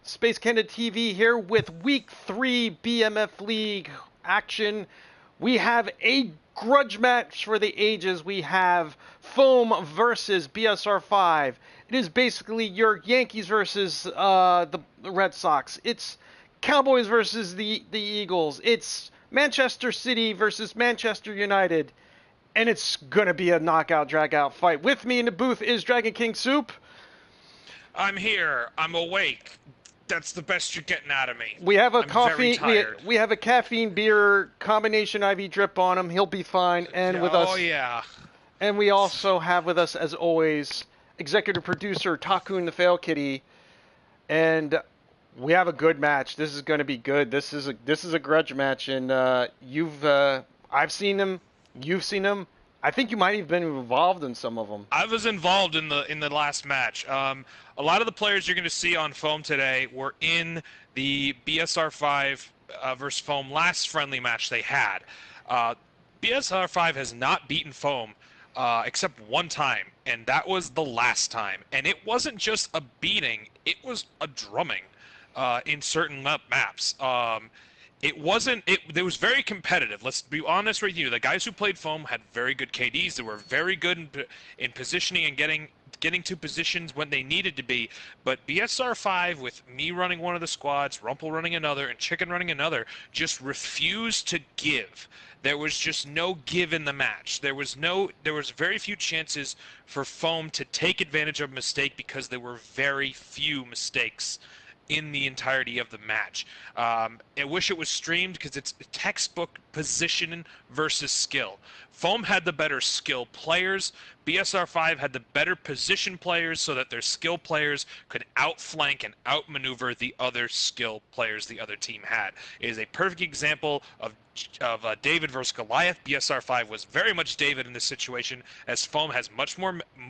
Space Canada TV here with Week 3 BMF League action. We have a grudge match for the ages. We have Foam versus BSR5. It is basically your Yankees versus the Red Sox. It's Cowboys versus the Eagles. It's Manchester City versus Manchester United. And it's going to be a knockout, drag-out fight. With me in the booth is Dragon King Soup. I'm here. I'm awake. That's the best you're getting out of me. We have a I'm very tired. we have a caffeine beer combination IV drip on him. He'll be fine. And with us, Oh yeah. and we also have with us, as always, executive producer Takun the Fail Kitty, and we have a good match. This is going to be good. This is a grudge match, and I've seen him. You've seen him. I think you might have been involved in some of them. I was involved in the last match. A lot of the players you're going to see on Foam today were in the BSR5 versus Foam last friendly match they had. BSR5 has not beaten Foam except one time, and that was the last time. And it wasn't just a beating; it was a drumming in certain maps. It was very competitive. Let's be honest with you. The guys who played Foam had very good KDs. They were very good in positioning and getting to positions when they needed to be. But BSR5, with me running one of the squads, Rumpel running another, and Chicken running another, just refused to give. There was just no give in the match. There was very few chances for Foam to take advantage of a mistake because there were very few mistakes in the entirety of the match. I wish it was streamed because it's textbook position versus skill. Foam had the better skill players. BSR5 had the better position players so that their skill players could outflank and outmaneuver the other skill players the other team had. It is a perfect example of David versus Goliath. BSR5 was very much David in this situation, as Foam has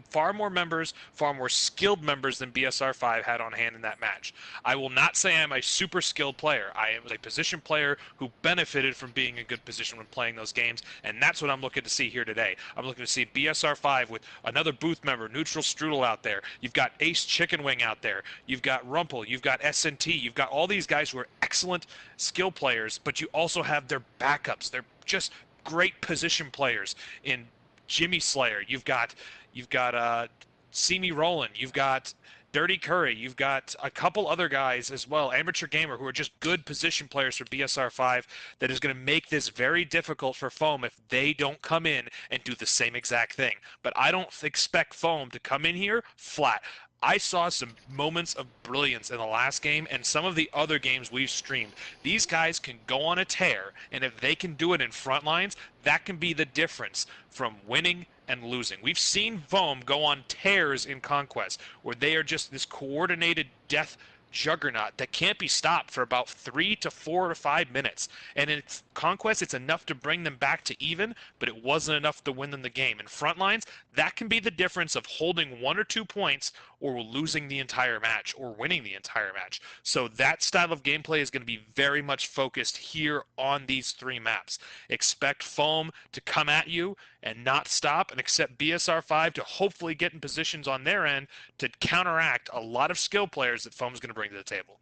far more members, far more skilled members than BSR5 had on hand in that match. I will not say I'm a super skilled player. I was a position player who benefited from being in good position when playing those games, and that's what I'm looking to see here today. I'm looking to see BSR5 with another booth member, Neutral Strudel out there. You've got Ace Chicken Wing out there. You've got Rumpel. You've got S&T. You've got all these guys who are excellent skill players, but you also have their backups. They're just great position players in Jimmy Slayer. You've got See Me Rollin'. You've got Dirty Curry. You've got a couple other guys as well, Amateur Gamer, who are just good position players for BSR5 that is going to make this very difficult for Foam if they don't come in and do the same exact thing. But I don't expect Foam to come in here flat. I saw some moments of brilliance in the last game and some of the other games we've streamed. These guys can go on a tear, and if they can do it in front lines, that can be the difference from winning and losing. We've seen Foam go on tears in Conquest, where they are just this coordinated death juggernaut that can't be stopped for about 3 to 4 to 5 minutes. And in Conquest, it's enough to bring them back to even, but it wasn't enough to win them the game. In Frontlines, that can be the difference of holding 1 or 2 points or losing the entire match or winning the entire match. So that style of gameplay is going to be very much focused here on these 3 maps. Expect Foam to come at you and not stop, and accept BSR5 to hopefully get in positions on their end to counteract a lot of skill players that Foam's going to bring to the table.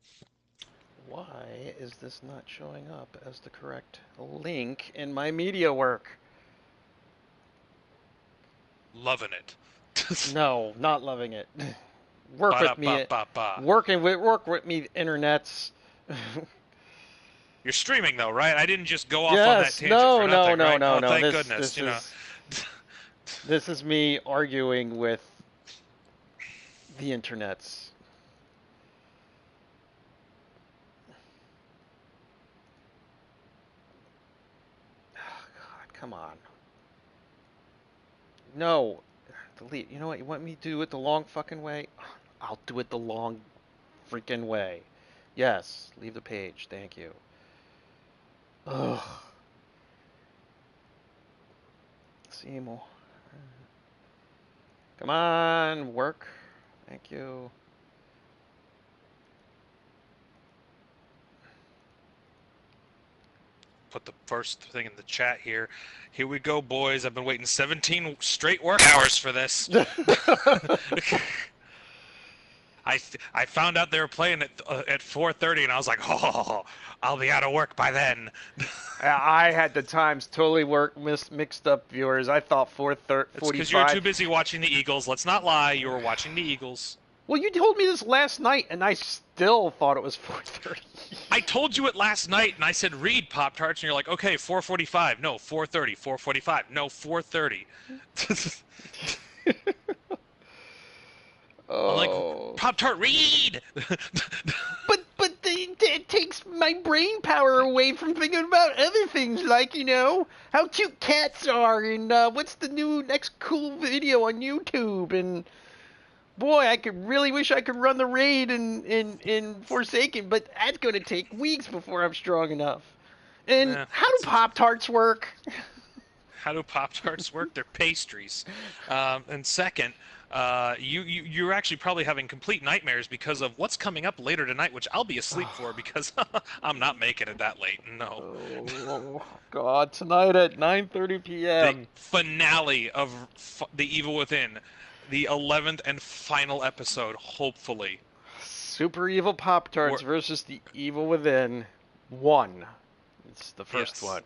Why is this not showing up as the correct link in my media work? Loving it. No, not loving it. Work with me, internets. You're streaming though, right? I didn't just go off on that tangent no, for nothing, no, right? no, Oh, no. thank goodness. This is me arguing with the internets. Oh, God, come on. No. Delete. You know what? You want me to do it the long fucking way? I'll do it the long freaking way. Yes. Leave the page. Thank you. Ugh. Seymour. Come on, work. Thank you. Put the first thing in the chat here. Here we go, boys. I've been waiting 17 straight work hours for this. I found out they were playing at 4:30, and I was like, oh, I'll be out of work by then. I had the times totally mixed up, viewers. I thought It's because you were 4:45. too busy watching the Eagles. Let's not lie, you were watching the Eagles. Well, you told me this last night, and I still thought it was 4:30. I told you it last night, and I said read Pop-Tarts, and you're like, okay, 4:45. No, 4:30. 4:45. No, 4:30. I'm like, Oh. Pop-Tart, read! But it takes my brain power away from thinking about other things like, how cute cats are and what's the new next cool video on YouTube. And boy, I could really wish I could run the raid in Forsaken, but that's going to take weeks before I'm strong enough. And how do Pop-Tarts work? How do Pop-Tarts work? They're pastries. And second, you're actually probably having complete nightmares because of what's coming up later tonight, which I'll be asleep for because I'm not making it that late. No. Oh, God, tonight at 9:30 p.m. The finale of The Evil Within, the 11th and final episode, hopefully. Super Evil Pop-Tarts versus the Evil Within 1. It's the first one.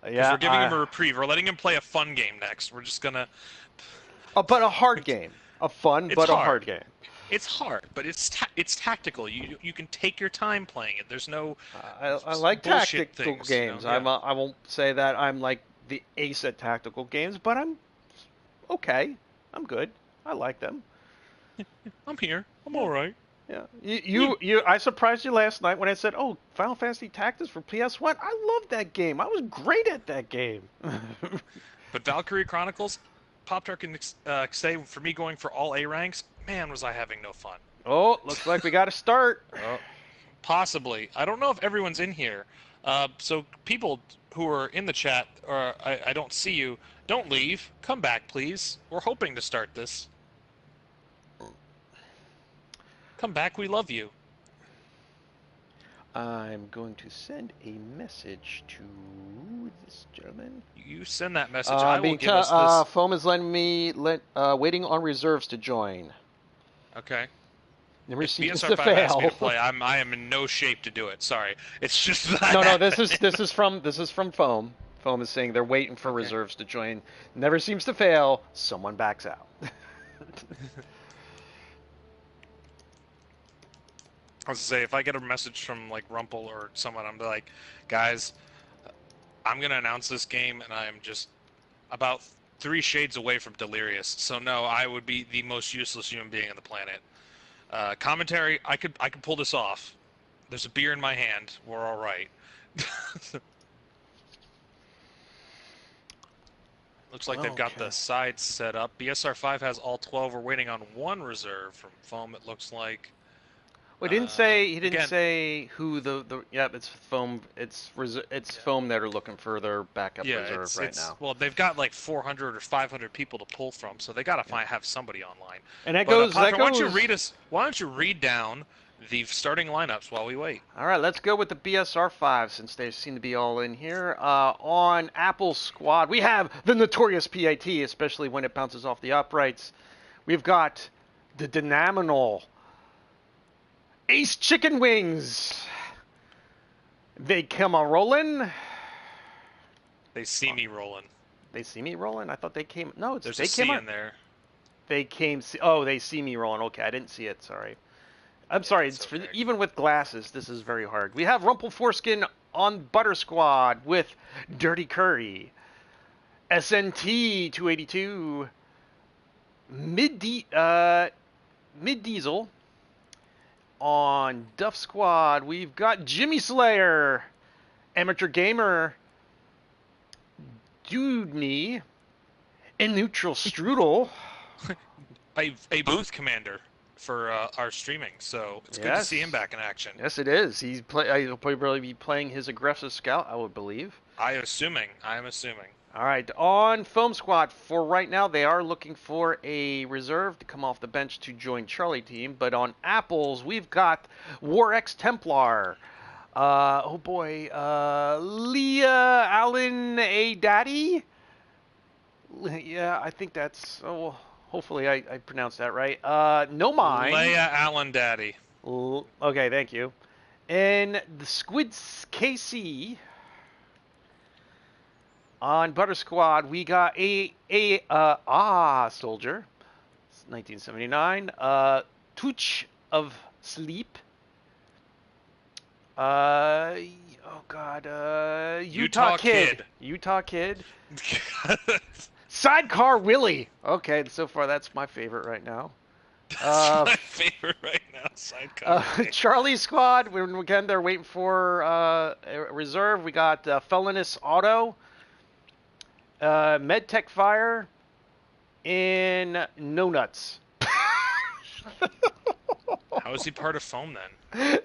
Yeah, we're giving him a reprieve. We're letting him play a fun game next. We're just gonna. But a hard game, a fun a hard game. It's hard, but it's tactical. You can take your time playing it. There's no. I like tactical games. Yeah. I won't say that I'm like the ace at tactical games, but I'm okay. I'm good. I like them. I'm here. I'm all right. Yeah. I surprised you last night when I said, "Oh, Final Fantasy Tactics for PS1." I loved that game. I was great at that game. But Valkyrie Chronicles, Pop-Tart can say for me going for all A ranks, man, was I having no fun. Oh, looks like we got to start. Possibly. I don't know if everyone's in here. So people who are in the chat, or I don't see you, don't leave. Come back, please. We're hoping to start this. Come back, we love you. I'm going to send a message to this gentleman. You send that message. I will give us this. Foam is letting me waiting on reserves to join. Okay. Never seen BSR5 to fail. asked me to play. I am in no shape to do it. Sorry. It's just that. No. This is from Foam. Foam is saying they're waiting for reserves to join. Never seems to fail. Someone backs out. I was to say, if I get a message from like Rumple or someone, I'm like, guys, I'm gonna announce this game, and I am just about 3 shades away from delirious. So no, I would be the most useless human being on the planet. Commentary, I could pull this off. There's a beer in my hand. We're all right. Looks like they've got the sides set up. BSR5 has all 12. We're waiting on 1 reserve from Foam. It looks like. Well, he didn't say who the it's Foam. It's Foam that are looking for their backup reserve right now. Well, they've got like 400 or 500 people to pull from, so they got to have somebody online. And that goes. Why don't you read down the starting lineups while we wait? All right, let's go with the BSR5 since they seem to be all in here. On Apple Squad, we have the notorious PAT, especially when it bounces off the uprights. We've got the Dynaminal. Ace Chicken Wings. They come a rolling. They see me rolling. They see me rolling? I thought they came. No, it's There's they a came C in there. They came. Oh, they see me rolling. Okay, I didn't see it. Sorry. I'm sorry. It's okay. Even with glasses, this is very hard. We have Rumple Foreskin on Butter Squad with Dirty Curry, SNT 282, Mid Diesel. On Duff Squad, we've got Jimmy Slayer, Amateur Gamer, Dudney, and Neutral Strudel. a booth commander for our streaming, so it's good to see him back in action. Yes, it is. He'll probably be playing his aggressive scout, I would believe. I'm assuming. All right, on Foam Squad, for right now, they are looking for a reserve to come off the bench to join Charlie team. But on Apples, we've got War X Templar. Leah Allen A. Daddy? Yeah, I think that's... Oh, Hopefully I pronounced that right. No mine. Leia Allen Daddy. Okay, thank you. And the Squids KC on Butter Squad, we got a soldier. 1979. Touch of Sleep. Oh God. Utah Kid. Utah Kid. Sidecar Willie. Okay, so far that's my favorite right now. That's my favorite right now. Sidecar. Charlie Squad. Again, they're waiting for a reserve. We got Felonious Auto, MedTech Fire, and No Nuts. How is he part of foam then?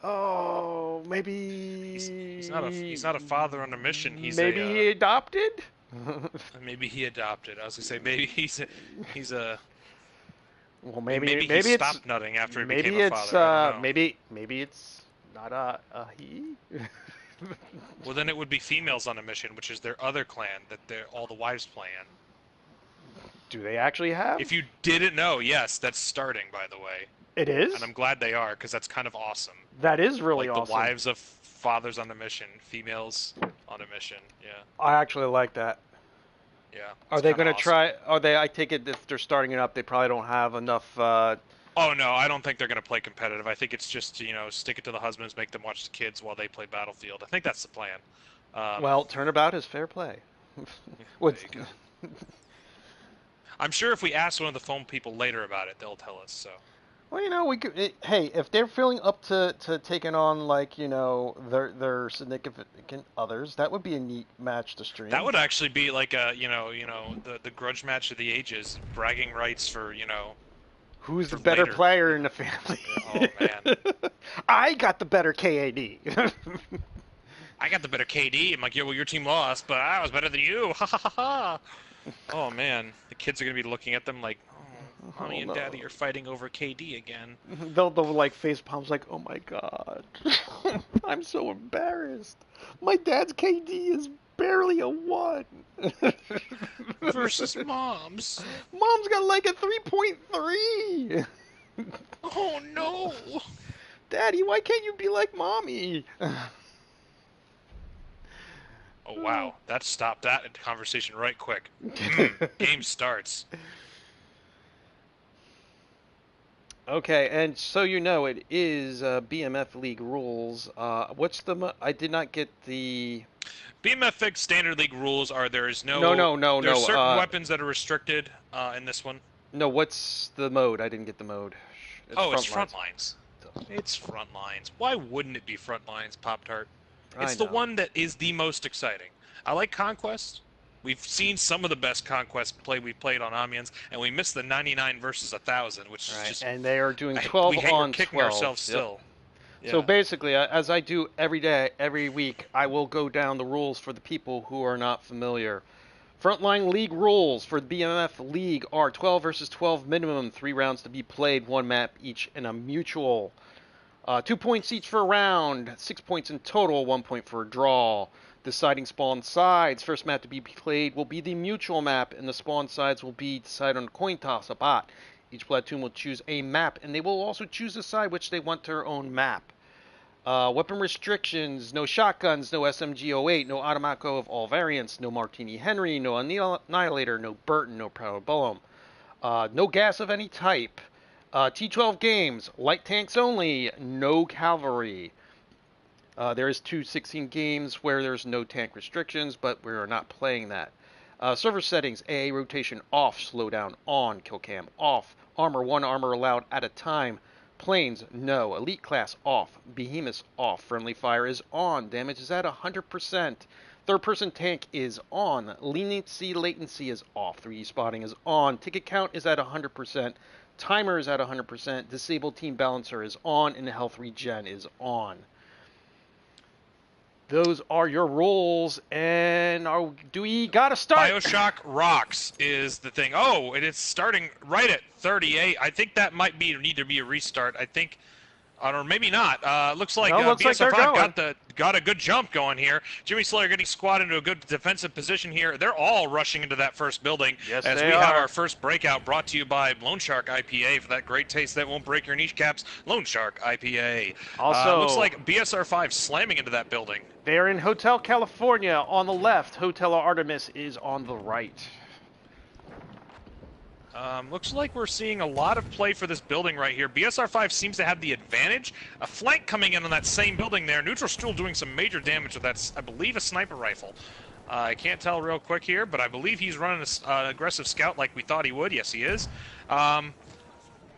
Oh, maybe he's not a father on a mission. Maybe he adopted. Maybe he adopted. I was gonna say maybe he's a. Well, maybe he stopped nutting after he became a father. Maybe it's not a he. Well, then it would be females on a mission, which is their other clan that all the wives play in. Do they actually have? If you didn't know, yes, that's starting, by the way. It is? And I'm glad they are, because that's kind of awesome. That is really awesome. The wives of fathers on a mission, females on a mission, yeah. I actually like that. Yeah. Are they going to try, I take it if they're starting it up, they probably don't have enough... Oh, no, I don't think they're going to play competitive. I think it's just, stick it to the husbands, make them watch the kids while they play Battlefield. I think that's the plan. Well, turnabout is fair play. There you go. I'm sure if we ask one of the foam people later about it, they'll tell us, so... Well, we could. Hey, if they're feeling up to taking on their significant others, that would be a neat match to stream. That would actually be like a the grudge match of the ages, bragging rights for who's the better player in the family. Oh man, I got the better KAD. I got the better KD. I'm like, well, your team lost, but I was better than you. Ha ha ha ha. Oh man, the kids are gonna be looking at them like. Mommy and Daddy are fighting over KD again. They'll like face palms like, oh my god. I'm so embarrassed. My dad's KD is barely a 1. Versus Mom's. Mom's got like a 3.3. Oh no. Daddy, why can't you be like Mommy? Oh wow, that stopped that conversation right quick. Game starts. Okay, and so it is BMF League rules. What's the... I did not get the... BMF League standard league rules are there's no... No. There's certain weapons that are restricted in this one. No, what's the mode? I didn't get the mode. It's Frontlines. It's Frontlines. Why wouldn't it be Frontlines, Pop-Tart? It's the one that is the most exciting. I like Conquest. We've seen some of the best Conquest play we've played on Amiens, and we missed the 99 versus 1,000, which is just... And they are doing 12 on 12. Kicking ourselves still. Yeah. So basically, as I do every day, every week, I will go down the rules for the people who are not familiar. Frontline League rules for the BMF League are 12 versus 12 minimum, 3 rounds to be played, 1 map each in a mutual. 2 points each for a round, 6 points in total, 1 point for a draw. Deciding spawn sides. First map to be played will be the mutual map, and the spawn sides will be decided on a coin toss, a bot. Each platoon will choose a map, and they will also choose a side which they want their own map. Weapon restrictions, no shotguns, no SMG-08, no Automaco of all variants, no Martini Henry, no Annihilator, no Burton, no Parabellum. No gas of any type. T12 games, light tanks only, no cavalry. There is 216 games where there's no tank restrictions, but we are not playing that. Server settings, AA rotation off, slowdown on, kill cam off, armor 1 armor allowed at a time, planes no, elite class off, behemoths off, friendly fire is on, damage is at 100%, third person tank is on, leniency latency is off, 3D spotting is on, ticket count is at 100%, timer is at 100%, disabled team balancer is on, and health regen is on. Those are your rules, and do we gotta start? BioShock Rocks is the thing. Oh, and it's starting right at 38. I think that might need to be a restart. I think Or maybe not. Looks like No, looks like they're BSR5 got a good jump going here. Jimmy Slayer getting squad into a good defensive position here. They're all rushing into that first building. Yes, as they we have are. our first breakout brought to you by Lone Shark IPA for that great taste that won't break your kneecaps. Lone Shark IPA. Also, looks like BSR5 slamming into that building. They're in Hotel California on the left. Hotel Artemis is on the right. Looks like we're seeing a lot of play for this building right here. BSR5 seems to have the advantage. A flank coming in on that same building there. Neutral Stool doing some major damage with that, I believe, a sniper rifle. I can't tell real quick here, but I believe he's running an aggressive scout like we thought he would. Yes, he is.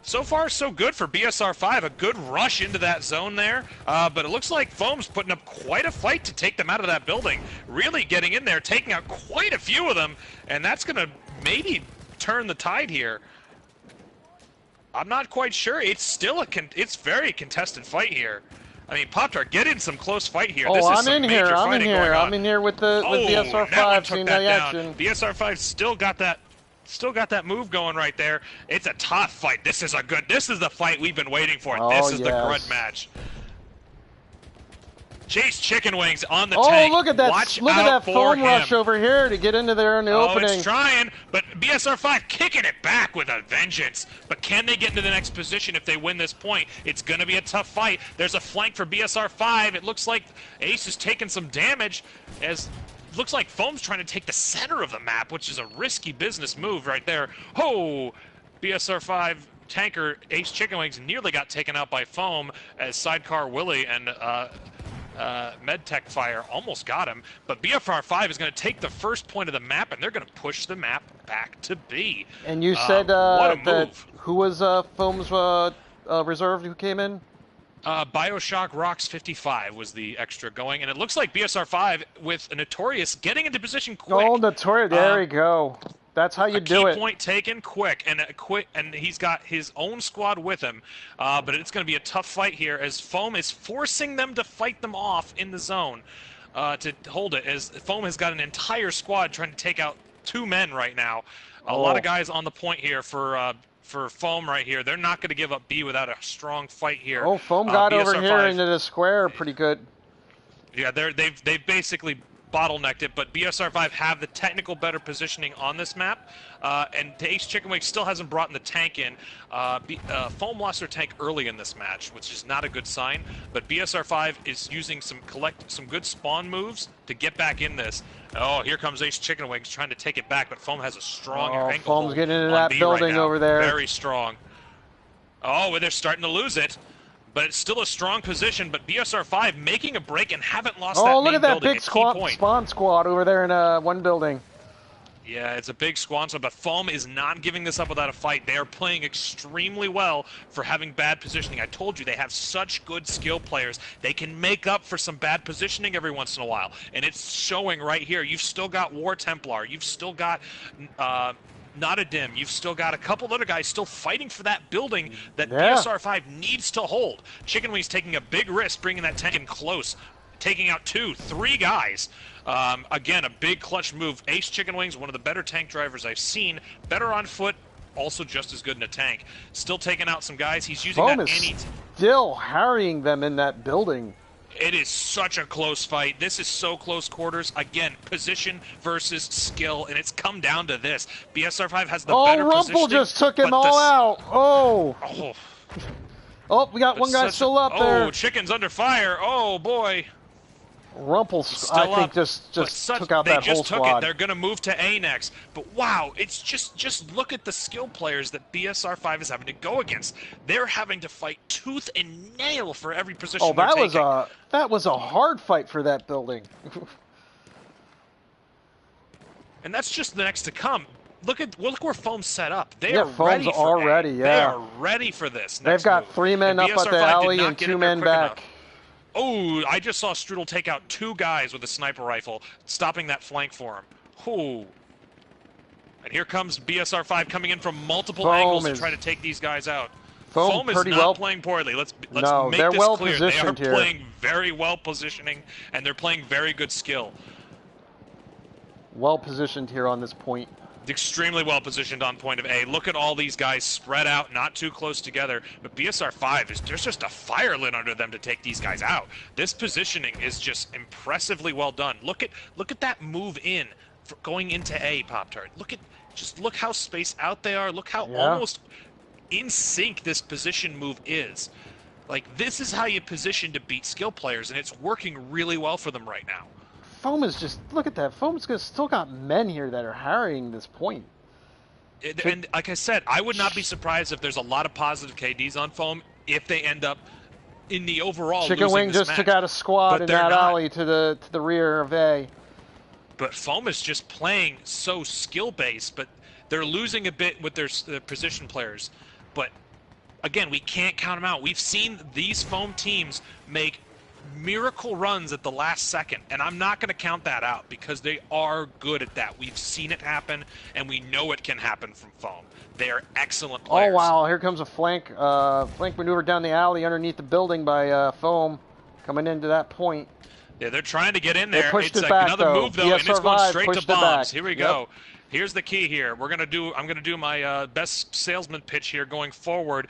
So far, so good for BSR5. A good rush into that zone there. But it looks like Foam's putting up quite a fight to take them out of that building. Really getting in there, taking out quite a few of them. And that's going to maybe turn the tide here. I'm not quite sure. It's still it's very contested fight here. I mean, Pop-Tart, get in some close fight here. Oh, This is I'm some in major here. I'm in fighting here. going on. I'm in here with BSR5 that one seeing took the that action. down. BSR5 still got that move going right there. It's a tough fight. This is the fight we've been waiting for. Oh, this is the yes. grudge match. Chase Chicken Wings on the Oh, tank. look at that! Watch Look at out that for foam him. rush over here to get into there in the opening. It's trying, but BSR5 kicking it back with a vengeance. But can they get into the next position if they win this point? It's going to be a tough fight. There's a flank for BSR5. It looks like Ace is taking some damage as looks like Foam's trying to take the center of the map, which is a risky business move right there. Oh, BSR5 tanker Ace Chicken Wings nearly got taken out by Foam as Sidecar Willie and MedTech Fire almost got him, but BFR5 is going to take the first point of the map, and they're going to push the map back to B. And you said what a that move. who was Foam's reserve who came in? Bioshock Rocks 55 was the extra going, and it looks like BSR5 with a Notorious getting into position quick. Oh, Notorious! There we go. That's how you do it. Key point taken quick, and he's got his own squad with him. But it's going to be a tough fight here as Foam is forcing them to fight them off in the zone to hold it. As Foam has got an entire squad trying to take out 2 men right now. A lot of guys on the point here for Foam right here. They're not going to give up B without a strong fight here. Oh, Foam got over BSR5, here into the square pretty good. Yeah, they've basically bottlenecked it, but BSR5 have the technical better positioning on this map, and Ace Chicken Wings still hasn't brought in the tank in. Foam lost their tank early in this match, which is not a good sign, but BSR5 is using some good spawn moves to get back in this. Oh, here comes Ace Chicken Wings trying to take it back, but Foam has a strong ankle Foam's hold getting into on that B building right now. over there. Very strong. Oh, well, they're starting to lose it. But it's still a strong position, but BSR5 making a break and haven't lost that Oh, look main at that building, big point. spawn squad over there in one building. Yeah, it's a big squad, but Foam is not giving this up without a fight. They are playing extremely well for having bad positioning. I told you, they have such good skill players. They can make up for some bad positioning every once in a while, and it's showing right here. You've still got War Templar. You've still got... Not a dim. You've still got a couple other guys still fighting for that building that BSR5 needs to hold. Chicken Wings taking a big risk, bringing that tank in close, taking out 2, 3 guys. Again, a big clutch move. Ace Chicken Wings, one of the better tank drivers I've seen. Better on foot, also just as good in a tank. Still taking out some guys. He's using Foam that is still harrying them in that building. It is such a close fight. This is so close quarters. Again, position versus skill, and it's come down to this. BSR5 has the better positioning. Oh, Rumple just took him all out. Oh. Oh, we got one guy still up there. Oh, Chicken's under fire. Oh, boy. Rumple, I think, just took out that whole squad. They're going to move to A next. But wow, it's just look at the skill players that BSR5 is having to go against. They're having to fight tooth and nail for every position. Oh, that was a hard fight for that building. And that's just the next to come. Look where Foam's set up. They are Foam's ready for already. They are ready for this. They've got 3 men up at the alley and 2 men back. Oh, I just saw Strudel take out 2 guys with a sniper rifle, stopping that flank for him. Oh. And here comes BSR5 coming in from multiple angles to try to take these guys out. Foam is not playing poorly. Let's make this clear. They are playing very well positioning, and they're playing very good skill. Well positioned here on this point. extremely well positioned on point of A. Look at all these guys spread out, not too close together. But BSR5 there's just a fire lit under them to take these guys out. This positioning is just impressively well done. Look at that move in for going into A, Pop-Tart. Look how spaced out they are. Look how almost in sync this position move is. Like, this is how you position to beat skill players, and it's working really well for them right now. Foam is just, look at that. Foam's still got men here that are harrying this point. And like I said, I would not be surprised if there's a lot of positive KDs on Foam if they end up in the overall Chicken Wing just took out a squad in that alley to the rear of A. But Foam is just playing so skill-based, but they're losing a bit with their position players. But again, we can't count them out. We've seen these Foam teams make miracle runs at the last second, and I'm not going to count that out because they are good at that. We've seen it happen, and we know it can happen from Foam. They are excellent players. Oh, wow. Here comes a flank maneuver down the alley underneath the building by Foam coming into that point. Yeah, they're trying to get in there. They pushed it's it back, another move, though, and it's going straight to bombs. Here we go. Here's the key here. I'm going to do my best salesman pitch here going forward.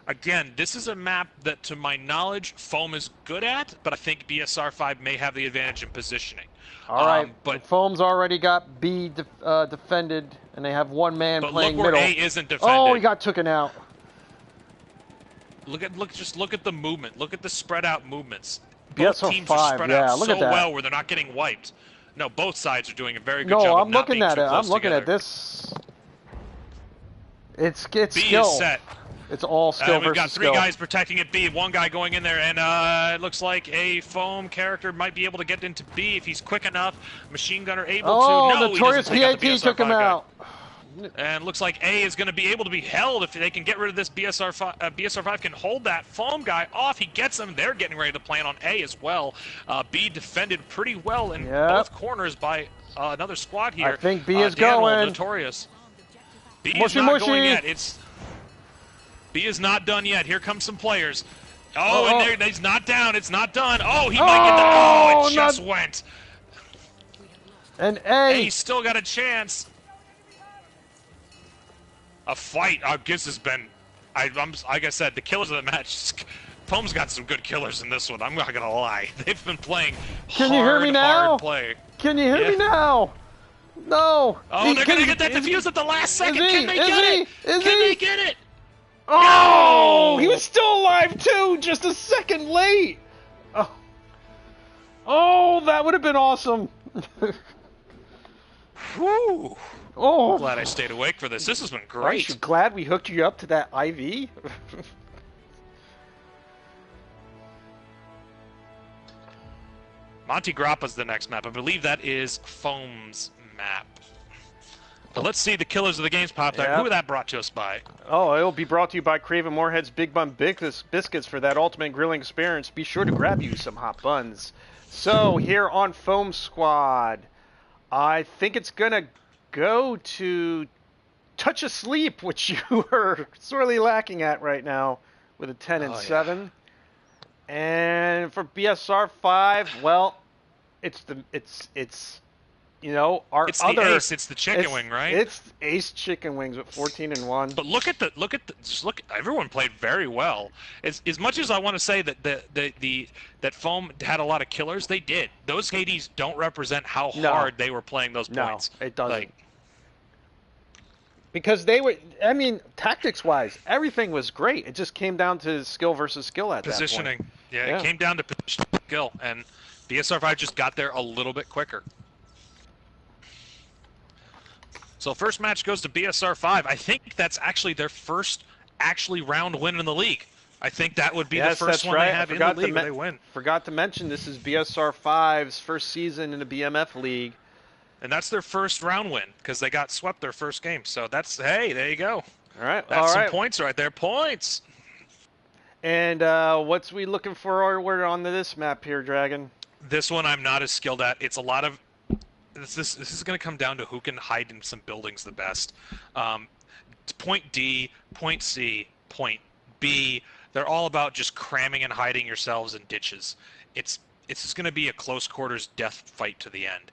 Again, this is a map that, to my knowledge, Foam is good at, but I think BSR5 may have the advantage in positioning. All right, but Foam's already got B defended, and they have one man playing middle. But look where A isn't defended. Oh, he got taken out. Just look at the movement. Look at the spread out movements. Both teams are spread out so well where they're not getting wiped. No, both sides are doing a very good job. No, I'm looking at it. I'm looking at this. It's B skill. Is set. It's all skill versus skill. We've got three guys protecting at B. One guy going in there, and it looks like a Foam character might be able to get into B if he's quick enough. Machine gunner able to. No, Notorious PAT took him out. And looks like A is going to be able to be held if they can get rid of this BSR5. BSR5 can hold that Foam guy off. He gets him. They're getting ready to plan on A as well. B defended pretty well in both corners by another squad here. I think B is going. Notorious. B is not going yet. B is not done yet. Here come some players. Oh, and he's not down. It's not done. Oh, he might get the. Oh, it just went. And A still got a chance. A fight. This has been, like I said, the killers of the match. Foam's got some good killers in this one. I'm not gonna lie. They've been playing hard play. Can you hear me now? No. Oh, they're gonna get that defuse at the last second. Can they get it? Can they get it? Oh, he was still alive too, just a second late. Oh, that would have been awesome. Whew. Oh, I'm glad I stayed awake for this. This has been great. Aren't you glad we hooked you up to that IV? Monte Grappa's the next map. I believe that is Foam's map. But let's see the killers of the games pop there. Who are that brought to us by? Oh, it'll be brought to you by Craven Moorhead's Big Bun Biscuits for that ultimate grilling experience. Be sure to grab you some hot buns. So, here on Foam Squad, I think it's going to go to Touch of Sleep, which you are sorely lacking at right now with a 10 and 7. And for BSR5, well, it's you know, it's the ace. It's the chicken wing, right? It's ace chicken wings with 14 and 1. But look. Everyone played very well. As much as I want to say that that Foam had a lot of killers, they did. Those KDs don't represent how hard they were playing those points. No, it doesn't. Because they were, I mean, tactics-wise, everything was great. It just came down to skill versus skill at positioning. That point. Yeah, it came down to positioning skill, and BSR5 just got there a little bit quicker. So first match goes to BSR5. I think that's actually their first round win in the league. I think that would be the first one they have in the league where they win. Forgot to mention this is BSR5's first season in the BMF League. And that's their first round win because they got swept their first game. So that's, hey, there you go. All right. That's some points right there. Points. And what's we looking forward on this map here, Dragon? This one I'm not as skilled at. It's a lot of... This is going to come down to who can hide in some buildings the best. Point D, point C, point B. They're all about just cramming and hiding yourselves in ditches. It's just going to be a close quarters death fight to the end.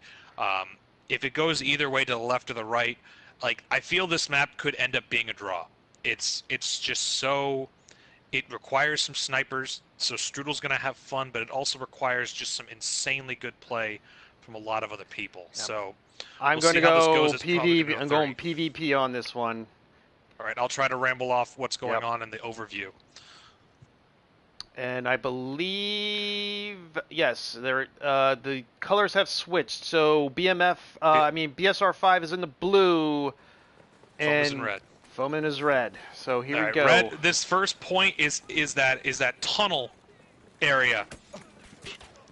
if it goes either way to the left or the right, like I feel this map could end up being a draw. It's just so it requires some snipers, so Strudel's going to have fun, but it also requires just some insanely good play from a lot of other people. Yep. So I'm going to go PvP. I'm going PvP on this one. All right, I'll try to ramble off what's going on in the overview. And I believe, yes, the colors have switched. So BSR5 is in the blue, and Foam is in red. Foam is red. So here we go. Red. This first point is that tunnel area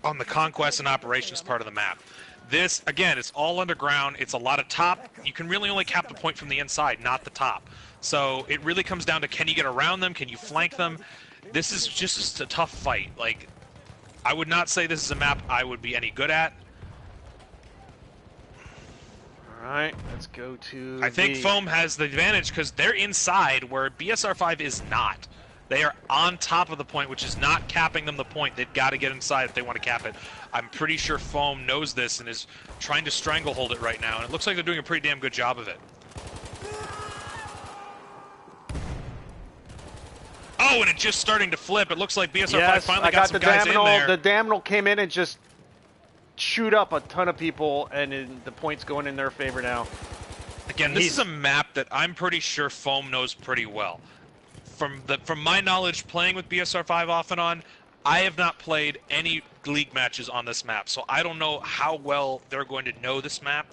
on the conquest and operations part of the map. This again, it's all underground. It's a lot of top. You can really only cap the point from the inside, not the top. So it really comes down to, can you get around them? Can you flank them? This is just a tough fight. Like, I would not say this is a map I would be any good at. All right, let's go to I think Foam has the advantage because they're inside where BSR5 is not. They are on top of the point, which is not capping them the point. They've got to get inside if they want to cap it. I'm pretty sure Foam knows this and is trying to stranglehold it right now, and it looks like they're doing a pretty damn good job of it. Oh, and it's just starting to flip. It looks like BSR5 finally got some guys in there. The Daminal came in and just shoot up a ton of people, and the point's going in their favor now. Again, this is a map that I'm pretty sure Foam knows pretty well. From my knowledge playing with BSR5 off and on, I have not played any league matches on this map, so I don't know how well they're going to know this map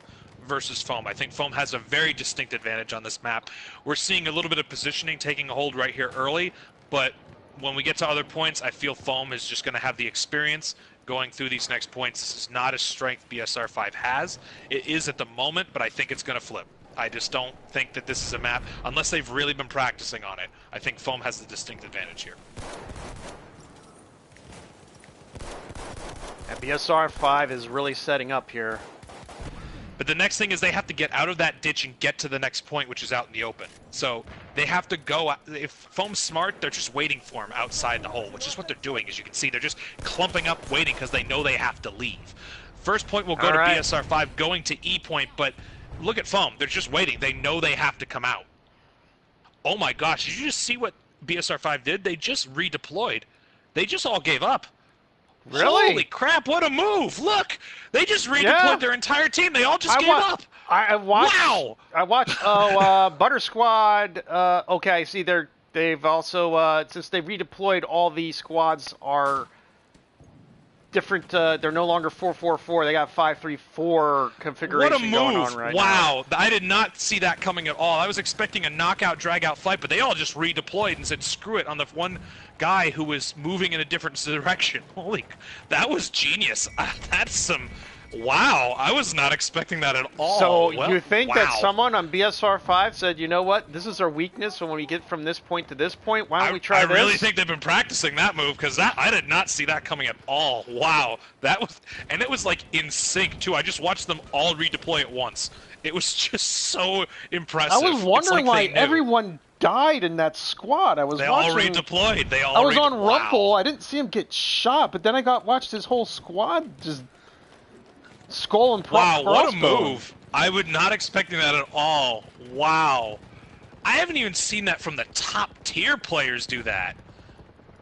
versus Foam. I think Foam has a very distinct advantage on this map. We're seeing a little bit of positioning taking a hold right here early, but when we get to other points, I feel Foam is just going to have the experience going through these next points. This is not a strength BSR5 has. It is at the moment, but I think it's going to flip. I just don't think that this is a map, unless they've really been practicing on it. I think Foam has the distinct advantage here. And BSR5 is really setting up here. But the next thing is they have to get out of that ditch and get to the next point, which is out in the open. So they have to go. If Foam's smart, they're just waiting for him outside the hole, which is what they're doing. As you can see, they're just clumping up, waiting because they know they have to leave. First point will go to BSR5, going to E point, but look at Foam. They're just waiting. They know they have to come out. Oh my gosh, did you just see what BSR5 did? They just redeployed. They just all gave up. Really? Holy crap, what a move. Look, they just redeployed their entire team. They all just gave up. I watched, wow. I watched, Butter Squad, okay, I see they've also, since they redeployed, all the squads are different, they're no longer 4-4-4, they got 5-3-4 configuration going on right now. Wow, I did not see that coming at all. I was expecting a knockout, drag-out fight, but they all just redeployed and said, screw it, on the one guy who was moving in a different direction. Holy, that was genius. That's some... Wow, I was not expecting that at all. So you think that someone on BSR5 said, you know what, this is our weakness, when we get from this point to this point, why don't we try this? I really think they've been practicing that move, because I did not see that coming at all. Wow, that was, and it was like in sync too. I just watched them all redeploy at once. It was just so impressive. I was wondering why everyone died in that squad. They all redeployed. I was on Rumble. I didn't see him get shot, but then I watched his whole squad just skull and crossbow. Wow, what a move. I would not expecting that at all. Wow. I haven't even seen that from the top tier players do that.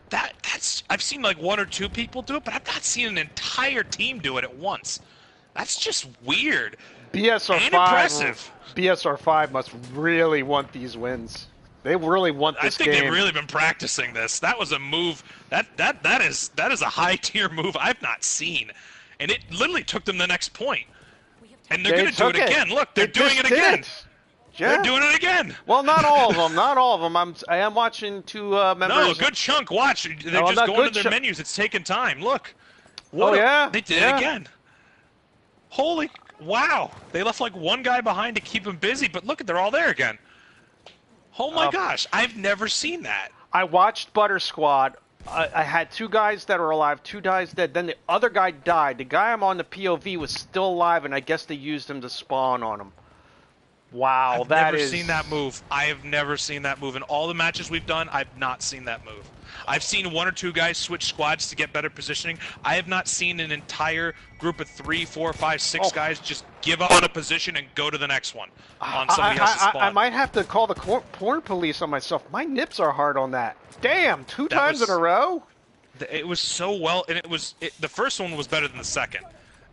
That's I've seen like one or two people do it, but I've not seen an entire team do it at once. That's just weird. BSR5 and impressive. BSR5 must really want these wins. They really want this game. I think they've really been practicing this. That was a move that is a high tier move I've not seen. And it literally took them the next point. And they're going to do it again. Look, they're doing it again. Yeah. They're doing it again. Well, not all of them. Not all of them. I am watching two members. No, a good chunk. Watch. They're just going to their menus. It's taking time. Look. They did it again. Holy, wow. They left like one guy behind to keep him busy, but look, they're all there again. Oh my gosh. I've never seen that. I watched Butter Squad. I had two guys that were alive, two guys dead. Then the other guy died. The guy I'm on the POV was still alive, and I guess they used him to spawn on him. Wow, I've never seen that move. I have never seen that move. In all the matches we've done, I've not seen that move. I've seen 1 or 2 guys switch squads to get better positioning. I have not seen an entire group of 3, 4, 5, 6 guys just give up on a position and go to the next one on somebody else's spawn. I might have to call the porn police on myself. My nips are hard on that. Damn, 2 times in a row? It was so well, and the first one was better than the second.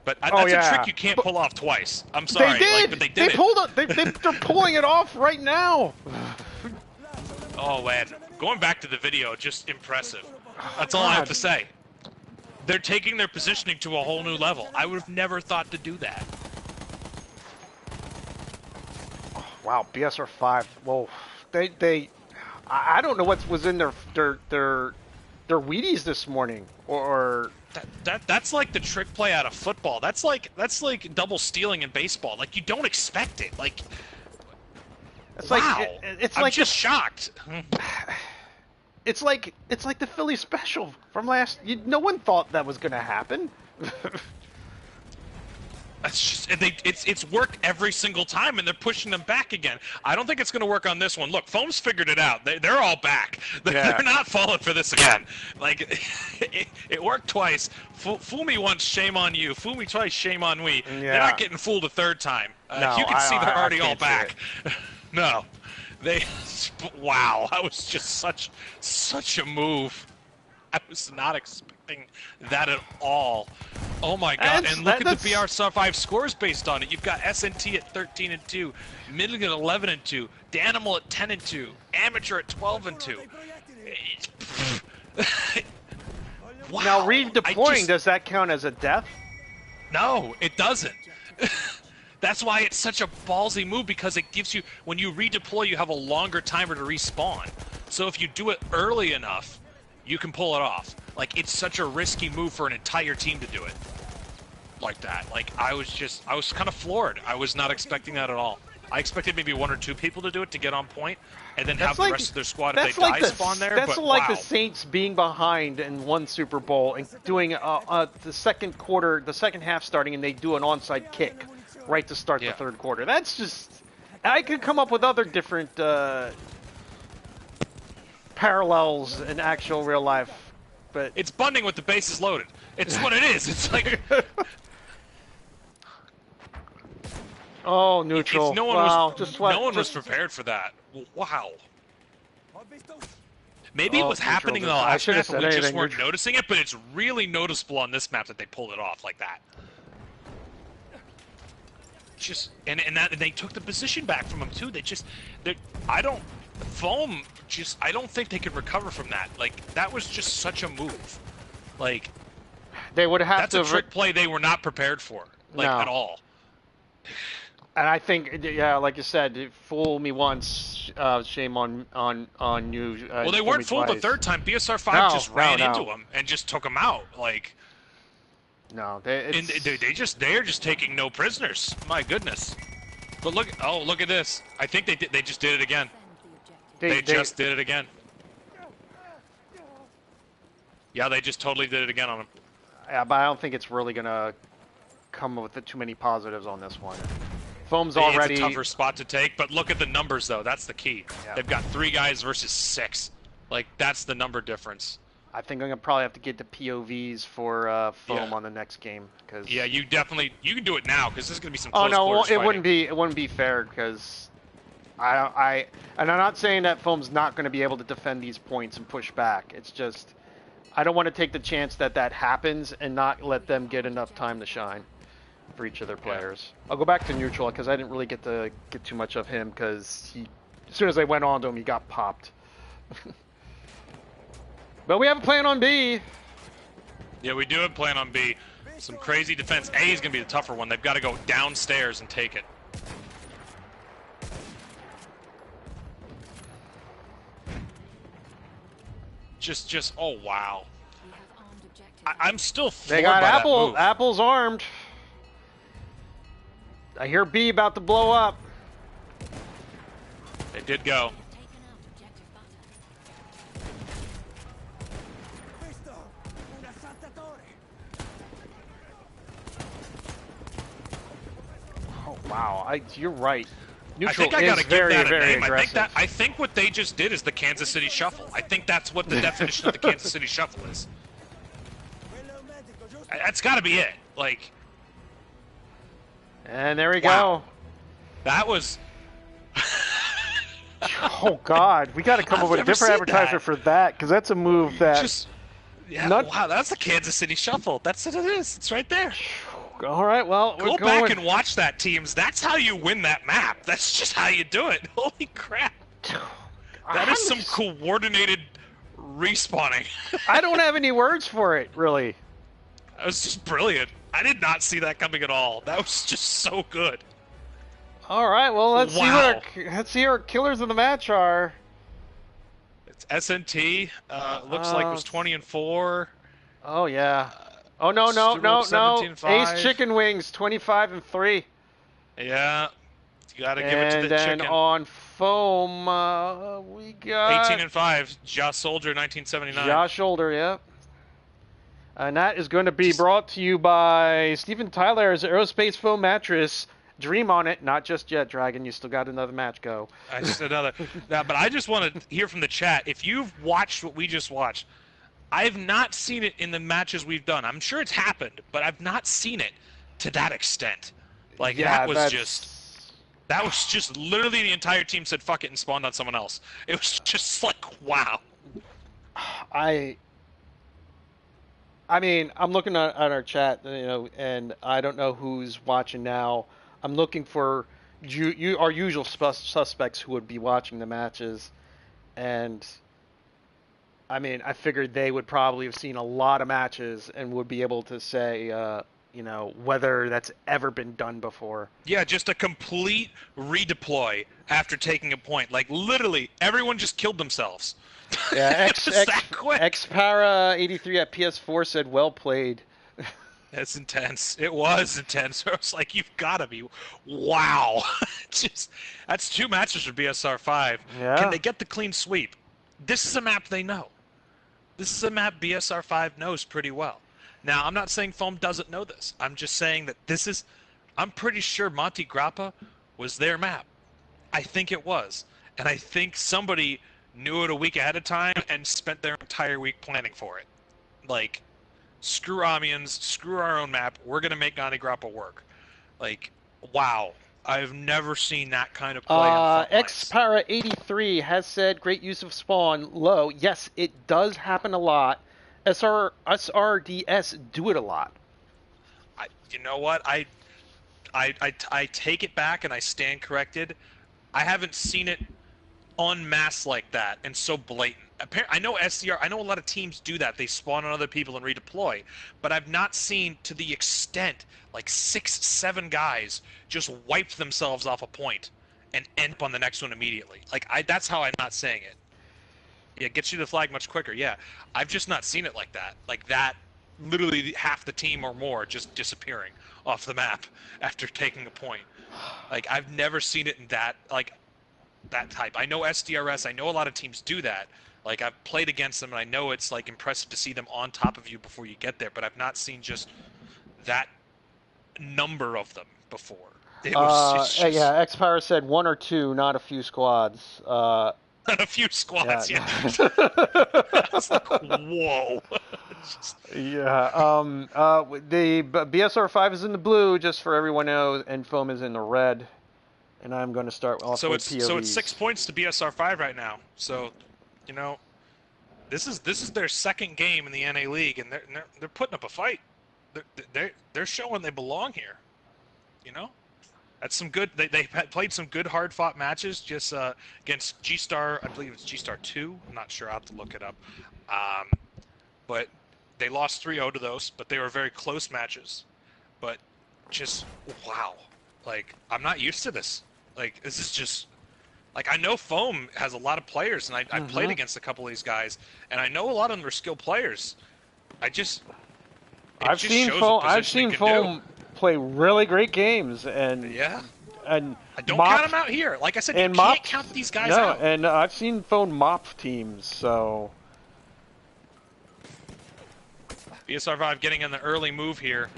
But that's a trick you can't pull off twice. I'm sorry. They did! But they did it. They're pulling it off right now! Oh, man. Going back to the video, just impressive. That's all I have to say. They're taking their positioning to a whole new level. I would have never thought to do that. Oh, wow, BSR5. Whoa. I don't know what was in their Wheaties this morning, or that's like the trick play out of football. That's like double stealing in baseball. Like, you don't expect it. Like, wow. I'm just shocked. It's like the Philly special from last. No one thought that was going to happen. That's just, it's worked every single time, and they're pushing them back again. I don't think it's going to work on this one. Look, Foam's figured it out. They're all back. They're not falling for this again. Like, it worked twice. Fool me once, shame on you. Fool me twice, shame on me. Yeah. They're not getting fooled a third time. No, you can see they're already all back. No. Wow, that was just such a move. I was not expecting that at all. Oh my god, and look at the BSR5 scores based on it. You've got SNT at 13-2, Middling at 11-2, Danimal at 10-2, Amateur at 12-2. Wow. Now redeploying, does that count as a death? No, it doesn't. That's why it's such a ballsy move, because it gives you, when you redeploy, you have a longer timer to respawn. So if you do it early enough, you can pull it off. Like, it's such a risky move for an entire team to do it like that. Like, I was kind of floored. I was not expecting that at all. I expected maybe 1 or 2 people to do it to get on point, and then have the rest of their squad, if they die, spawn there. That's like the Saints being behind in one Super Bowl and doing the second quarter, the second half starting, and they do an onside kick right to start the third quarter. That's just... I could come up with other different parallels in actual real life, but... It's bunting with the bases loaded. It's what it is. It's like... Oh, neutral. No one was prepared for that. Wow. Maybe it was happening in the last map and we just weren't noticing it, but it's really noticeable on this map that they pulled it off like that. Just and they took the position back from them too. I don't think they could recover from that. Like, that was just such a move. Like, they would have that's a trick play they were not prepared for, like, at all. And I think, yeah, like you said, fool me once, shame on you. Well, they weren't fooled the third time. BSR5 just ran into them and just took them out. Like, no, they're just taking no prisoners. My goodness. But look at this. I think they just did it again. They just did it again. Yeah, they just totally did it again on him. Yeah, but I don't think it's really gonna come with too many positives on this one. Foam's already... It's a tougher spot to take, but look at the numbers, though. That's the key. Yeah. They've got 3 guys versus 6. Like, that's the number difference. I think I'm going to probably have to get the POVs for Foam on the next game. Cause... Yeah, you can do it now, because there's going to be some close quarters fighting. It wouldn't be fair, because and I'm not saying that Foam's not going to be able to defend these points and push back. It's just, I don't want to take the chance that happens and not let them get enough time to shine for each of their players. Yeah. I'll go back to neutral because I didn't really get too much of him, because as soon as I went on to him, he got popped. But we have a plan on B. Yeah, we do have a plan on B. Some crazy defense. A is going to be the tougher one. They've got to go downstairs and take it. Oh wow. I'm still floored They got by Apple. That move. Apple's armed. I hear B about to blow up. They did go. Oh wow, you're right. Neutral I think I gotta is give very, that a very name. aggressive. I think what they just did is the Kansas City Shuffle. I think that's what the definition of the Kansas City Shuffle is. That's got to be it. Like, and there we wow. go. That was. Oh God, we got to come up with a different advertiser for that, because that's a move that. Just, yeah, wow, that's the Kansas City Shuffle. That's what it is. It's right there. All right, well, go back and watch that, teams. That's how you win that map. That's just how you do it. Holy crap! That is some coordinated respawning. I don't have any words for it, really. That was just brilliant. I did not see that coming at all. That was just so good. All right, well, let's see what our killers of the match are. It's SNT. Looks like it was 20-4. Oh yeah. Oh no. Ace Chicken Wings 25-3. Yeah. You gotta give it to the chicken. And then on foam, we got 18-5. Josh Soldier 1979. Josh Soldier, yep. And that is going to be brought to you by Steven Tyler's Aerospace Foam Mattress. Dream on it, not just yet, Dragon. You still got another match. Go. I just another. Now, but I just want to hear from the chat. If you've watched what we just watched, I've not seen it in the matches we've done. I'm sure it's happened, but I've not seen it to that extent. Like, yeah, that was just literally the entire team said fuck it and spawned on someone else. It was just like, wow. I mean, I'm looking at our chat, and I don't know who's watching now. I'm looking for our usual suspects who would be watching the matches, and I mean, I figured they would probably have seen a lot of matches and would be able to say, whether that's ever been done before. Yeah, just a complete redeploy after taking a point. Like, literally, everyone just killed themselves. Yeah, Xpara83 at PS4 said, well played. That's intense. It was intense. I was like, you've got to be. Wow. That's 2 matches for BSR5. Yeah. Can they get the clean sweep? This is a map they know. This is a map BSR5 knows pretty well. Now, I'm not saying Foam doesn't know this. I'm just saying that this is. I'm pretty sure Monte Grappa was their map. I think it was. And I think somebody knew it a week ahead of time and spent their entire week planning for it. Like, screw Amiens, screw our own map, we're going to make Monte Grappa work. Like, wow. I've never seen that kind of play on Xpara83 has said, great use of spawn low. Yes, it does happen a lot. SRDS do it a lot. You know what? I take it back and I stand corrected. I haven't seen it en masse like that and so blatant. I know SDR, I know a lot of teams do that. They spawn on other people and redeploy. But I've not seen to the extent like 6-7 guys just wipe themselves off a point and end up on the next one immediately. Like, that's how I'm not saying it. Yeah, it gets you the flag much quicker. Yeah, I've just not seen it like that. Like that, literally half the team or more just disappearing off the map after taking a point. Like, I've never seen it in that, like, that type. I know SDRS, I know a lot of teams do that. Like, I've played against them, and I know it's, like, impressive to see them on top of you before you get there, but I've not seen just that number of them before. It was just... Yeah, Xpower said 1 or 2, not a few squads. Not a few squads, yeah. I was like, whoa. Yeah, the BSR5 is in the blue, just for everyone knows, and Foam is in the red. And I'm going to start off with POVs. So it's 6 points to BSR5 right now. So, you know, this is their second game in the NA League, and they're putting up a fight. They're showing they belong here. You know, that's some good. They played some good hard fought matches just against G-Star. I believe it's G-Star 2. I'm not sure. I'll have to look it up. But they lost 3-0 to those, but they were very close matches. But just wow, like I'm not used to this. Like, this is just, like, I know Foam has a lot of players, and I played against a couple of these guys, and I know a lot of them are skilled players. I've seen Foam play really great games, and yeah, and I don't count them out here. Like I said, you can't count these guys out. No, and I've seen Foam mop teams, so. BSR5 getting in the early move here.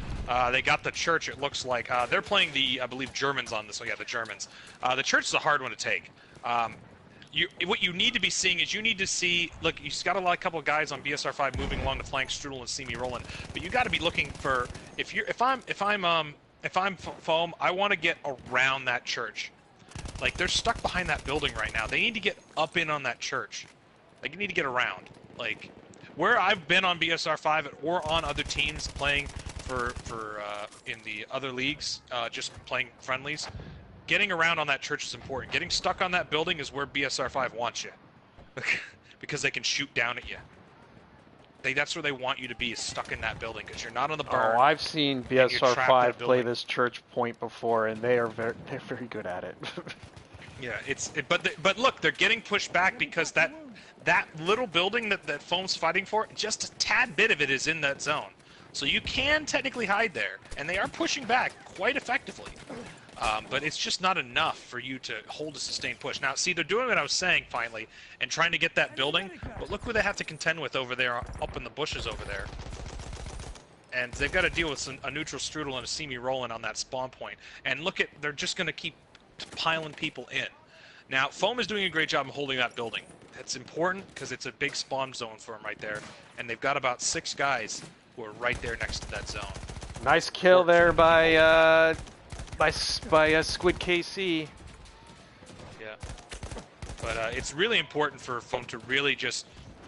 They got the church, it looks like. They're playing the, I believe, Germans on this one. Yeah, the Germans. The church is a hard one to take. What you need to be seeing is you need to see, look, you've got a couple of guys on BSR5 moving along the flank, Strudel and Simi rolling, but you got to be looking for, if I'm Foam, I want to get around that church. Like, they're stuck behind that building right now. They need to get up in on that church. Like, you need to get around. Like, where I've been on BSR5 or on other teams playing for in the other leagues, just playing friendlies, getting around on that church is important. Getting stuck on that building is where BSR5 wants you. Because they can shoot down at you. That's where they want you to be, is stuck in that building, because you're not on the burn. Oh, I've seen BSR5 play this church point before, and they're very good at it. Yeah, but look, they're getting pushed back because that little building that Foam's fighting for, just a tad bit of it is in that zone. So you can technically hide there, and they are pushing back quite effectively. But it's just not enough for you to hold a sustained push. Now, see, they're doing what I was saying, finally, and trying to get that building, but look what they have to contend with over there, up in the bushes over there. And they've got to deal with a neutral Strudel and a Simi rolling on that spawn point. And look at, they're just going to keep piling people in. Now, Foam is doing a great job of holding that building. That's important because it's a big spawn zone for them right there. And they've got about 6 guys who are right there next to that zone. Nice kill there by Squid KC. Yeah. But it's really important for Foam to really just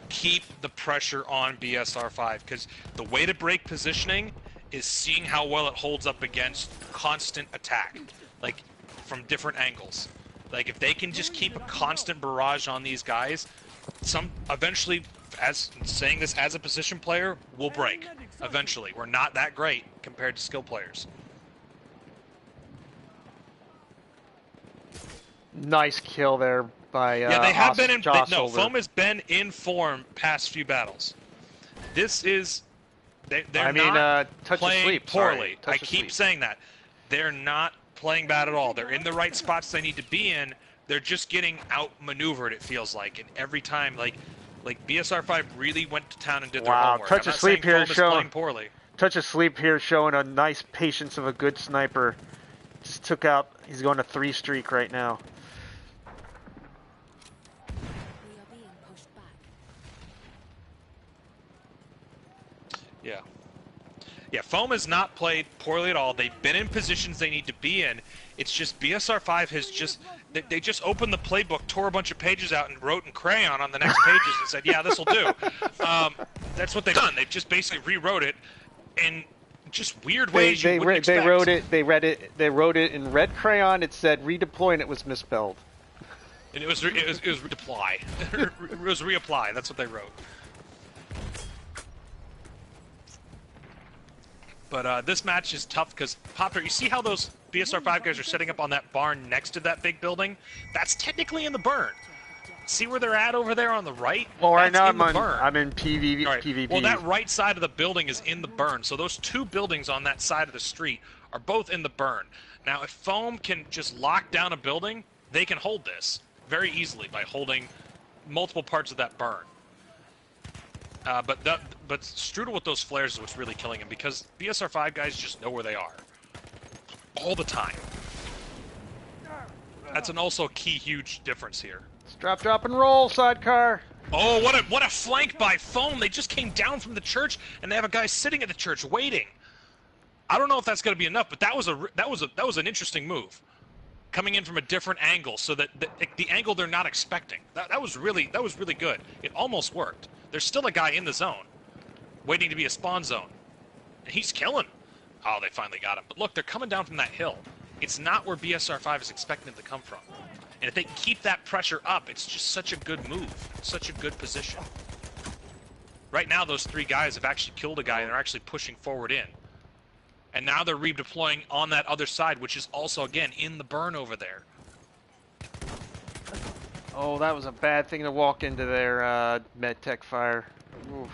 keep the pressure on BSR5, because the way to break positioning is seeing how well it holds up against constant attack, like from different angles. Like if they can just keep a constant barrage on these guys, eventually, as saying this as a position player, will break. Eventually, we're not that great compared to skill players. Nice kill there by yeah, they have been in. No, Foam Foam has been in form past few battles. This is they're not playing poorly. I keep saying that they're not playing bad at all. They're in the right spots they need to be in. They're just getting outmaneuvered, it feels like, and every time, like BSR5 really went to town and did their homework. Touch of sleep here showing poorly. Touch of sleep here showing a nice patience of a good sniper. Just took out. He's going to 3 streak right now. Yeah. Yeah, Foam has not played poorly at all. They've been in positions they need to be in. It's just BSR5 has just... They just opened the playbook, tore a bunch of pages out, and wrote in crayon on the next pages and said, yeah, this'll do. That's what they've done. They've just basically rewrote it in just weird ways you wouldn't expect. They wrote it in red crayon. It said redeploy, and it was misspelled. And it was redeploy. It was reapply. That's what they wrote. But this match is tough because, Popper, you see how those BSR5 guys are setting up on that barn next to that big building? That's technically in the burn. See where they're at over there on the right? Well, right now I'm in PvP. Right. PvP. Well, that right side of the building is in the burn. So those 2 buildings on that side of the street are both in the burn. Now, if Foam can just lock down a building, they can hold this very easily by holding multiple parts of that burn. But Strudel with those flares is what's really killing him, because BSR5 guys just know where they are all the time. That's also a key huge difference here. It's drop, and roll, sidecar. Oh, what a flank by Foam! They just came down from the church, and they have a guy sitting at the church waiting. I don't know if that's going to be enough, but that was an interesting move, coming in from a different angle, so that the angle they're not expecting. That was really good. It almost worked. There's still a guy in the zone, waiting to be a spawn zone. And he's killing. Oh, they finally got him. But look, they're coming down from that hill. It's not where BSR5 is expecting them to come from. And if they can keep that pressure up, it's just such a good move. Such a good position. Right now, those 3 guys have actually killed a guy, and they're actually pushing forward in. And now they're redeploying on that other side, which is also, again, in the burn over there. Oh, that was a bad thing to walk into their medtech fire. Oof.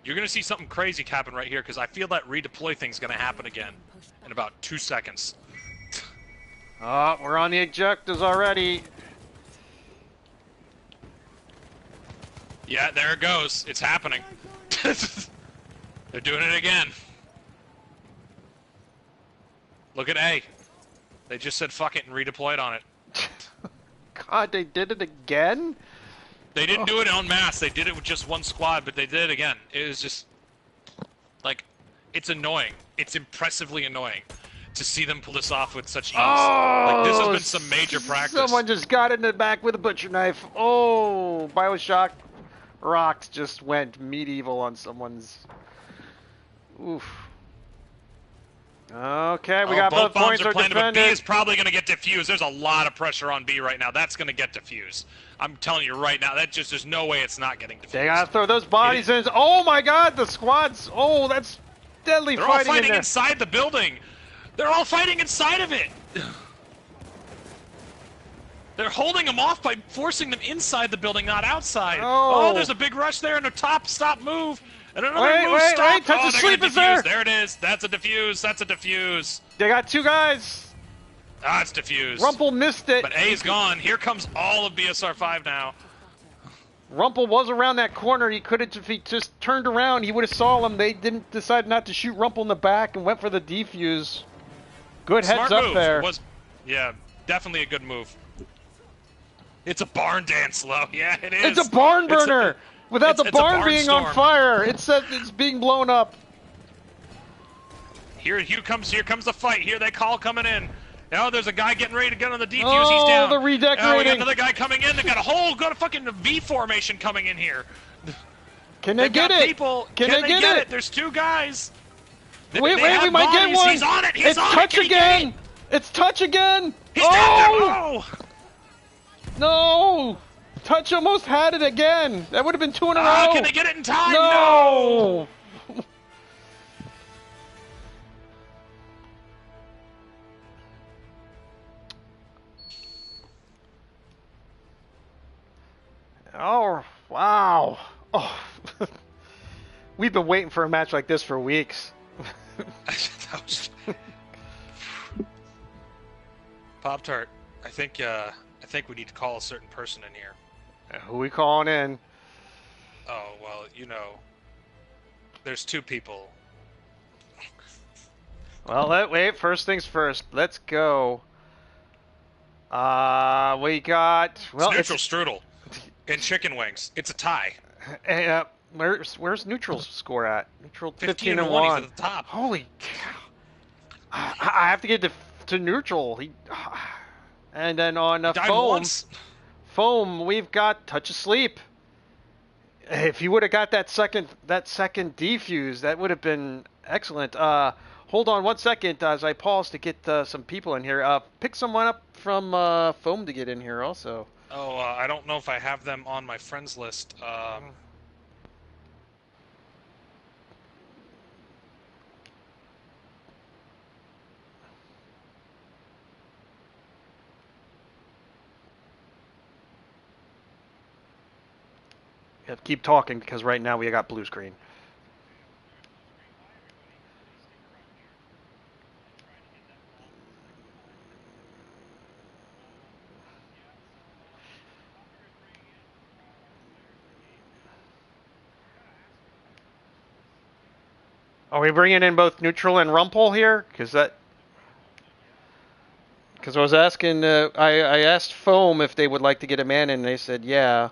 You're going to see something crazy happen right here, because I feel that redeploy thing's going to happen again in about 2 seconds. Oh, we're on the objectives already. Yeah, there it goes. It's happening. They're doing it again. Look at A. They just said fuck it and redeployed on it. God, they did it again? They didn't do it en masse. They did it with just one squad, but they did it again. It was just... like, it's annoying. It's impressively annoying to see them pull this off with such ease. Like, this has been some major practice. Someone just got in the back with a butcher knife. Oh, Bioshock rocks just went medieval on someone's... Oof. Okay, we got both points are defended. But B is probably going to get diffused. There's a lot of pressure on B right now. That's going to get diffused. I'm telling you right now, that just there's no way it's not getting diffused. They got to throw those bodies in. Oh my God, the squads. Oh, that's deadly. They're all fighting inside the building. They're all fighting inside of it. They're holding them off by forcing them inside the building, not outside. Oh, there's a big rush there and a stop move. And another move stop. Wait, touch the sleep is there. There it is. That's a defuse. That's a defuse. They got two guys. Ah, it's defused. Rumple missed it. But A's gone. Here comes all of BSR5 now. Rumple was around that corner. He could have, if he just turned around, he would have saw him. They didn't decide not to shoot Rumple in the back and went for the defuse. Good heads up there. Yeah, definitely a good move. It's a barn dance, Lo. Yeah, it is. It's a barn burner. Without the barn being on fire, it says it's being blown up. Here comes the fight. Here they call coming in. Now there's a guy getting ready to get on the defuse. Oh, he's down. The redecorating. Oh, we got another guy coming in. They got a fucking V formation coming in here. Can they get it? People. Can they get it? There's two guys. Wait, we might get one. He's on it. It's touch again. It's touch again. He's down there. Oh! No. Touch almost had it again. That would have been 2 in a row. Can they get it in time? No. Oh, wow. Oh. We've been waiting for a match like this for weeks. Pop-Tart, I think we need to call a certain person in here. Who we calling in? Oh, well, you know, there's two people. Well, wait, first things first. Let's go. We got... Well, it's neutral strudel and chicken wings. It's a tie. Where's neutral's score at? Neutral 15 and 1. He's at the top. Holy cow. I have to get to neutral. And then on foam, we've got touch of sleep. If he would have got that second defuse, that would have been excellent. Hold on 1 second as I pause to get some people in here. Pick someone up from foam to get in here also. Oh, I don't know if I have them on my friends list. Keep talking because right now we got blue screen. Are we bringing in both neutral and Rumple here? Because I was asking, I asked Foam if they would like to get a man in, and they said yeah.